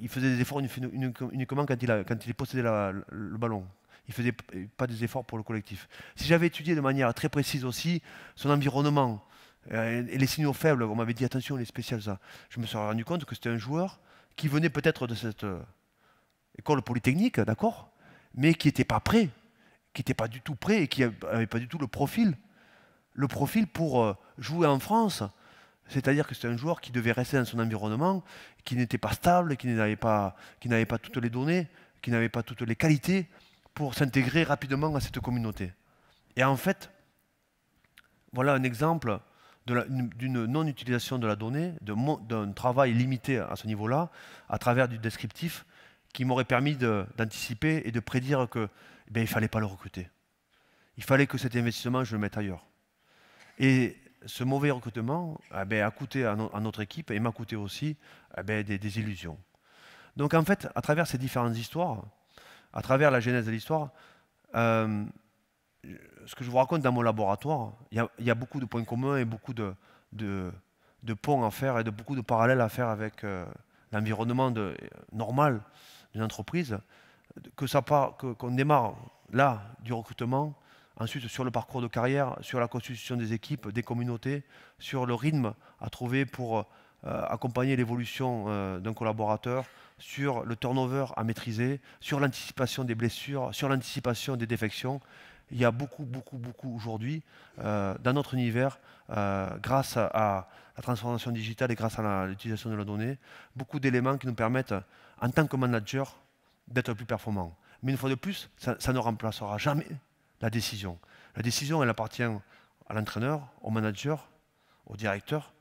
faisait des efforts uniquement quand il possédait le ballon. Il ne faisait pas des efforts pour le collectif. Si j'avais étudié de manière très précise aussi son environnement et les signaux faibles, on m'avait dit attention, les spéciales, ça, je me serais rendu compte que c'était un joueur qui venait peut-être de cette école polytechnique, d'accord, mais qui n'était pas prêt, qui n'était pas du tout prêt et qui n'avait pas du tout le profil pour jouer en France. C'est-à-dire que c'est un joueur qui devait rester dans son environnement, qui n'était pas stable, qui n'avait pas toutes les données, qui n'avait pas toutes les qualités pour s'intégrer rapidement à cette communauté. Et en fait, voilà un exemple d'une non-utilisation de la donnée, d'un travail limité à ce niveau-là, à travers du descriptif, qui m'aurait permis d'anticiper et de prédire que, il ne fallait pas le recruter. Il fallait que cet investissement, je le mette ailleurs. Et ce mauvais recrutement a coûté à notre équipe et m'a coûté aussi des illusions. Donc en fait, à travers ces différentes histoires, à travers la genèse de l'histoire, ce que je vous raconte dans mon laboratoire, il y a beaucoup de points communs et beaucoup de ponts à faire et beaucoup de parallèles à faire avec l'environnement normal d'une entreprise, qu'on démarre là du recrutement, ensuite sur le parcours de carrière, sur la constitution des équipes, des communautés, sur le rythme à trouver pour accompagner l'évolution d'un collaborateur, sur le turnover à maîtriser, sur l'anticipation des blessures, sur l'anticipation des défections. Il y a beaucoup aujourd'hui dans notre univers, grâce à la transformation digitale et grâce à l'utilisation de la donnée, beaucoup d'éléments qui nous permettent, en tant que manager, d'être plus performants. Mais une fois de plus, ça ne remplacera jamais la décision. La décision, elle appartient à l'entraîneur, au manager, au directeur.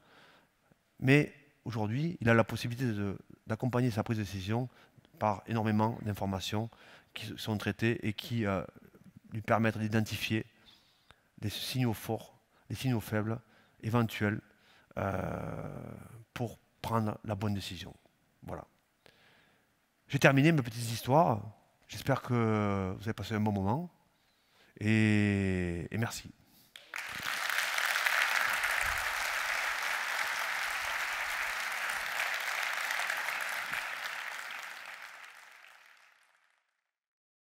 Mais aujourd'hui, il a la possibilité d'accompagner sa prise de décision par énormément d'informations qui sont traitées et qui lui permettent d'identifier des signaux forts, des signaux faibles, éventuels, pour prendre la bonne décision. Voilà. J'ai terminé mes petites histoires. J'espère que vous avez passé un bon moment. Et merci.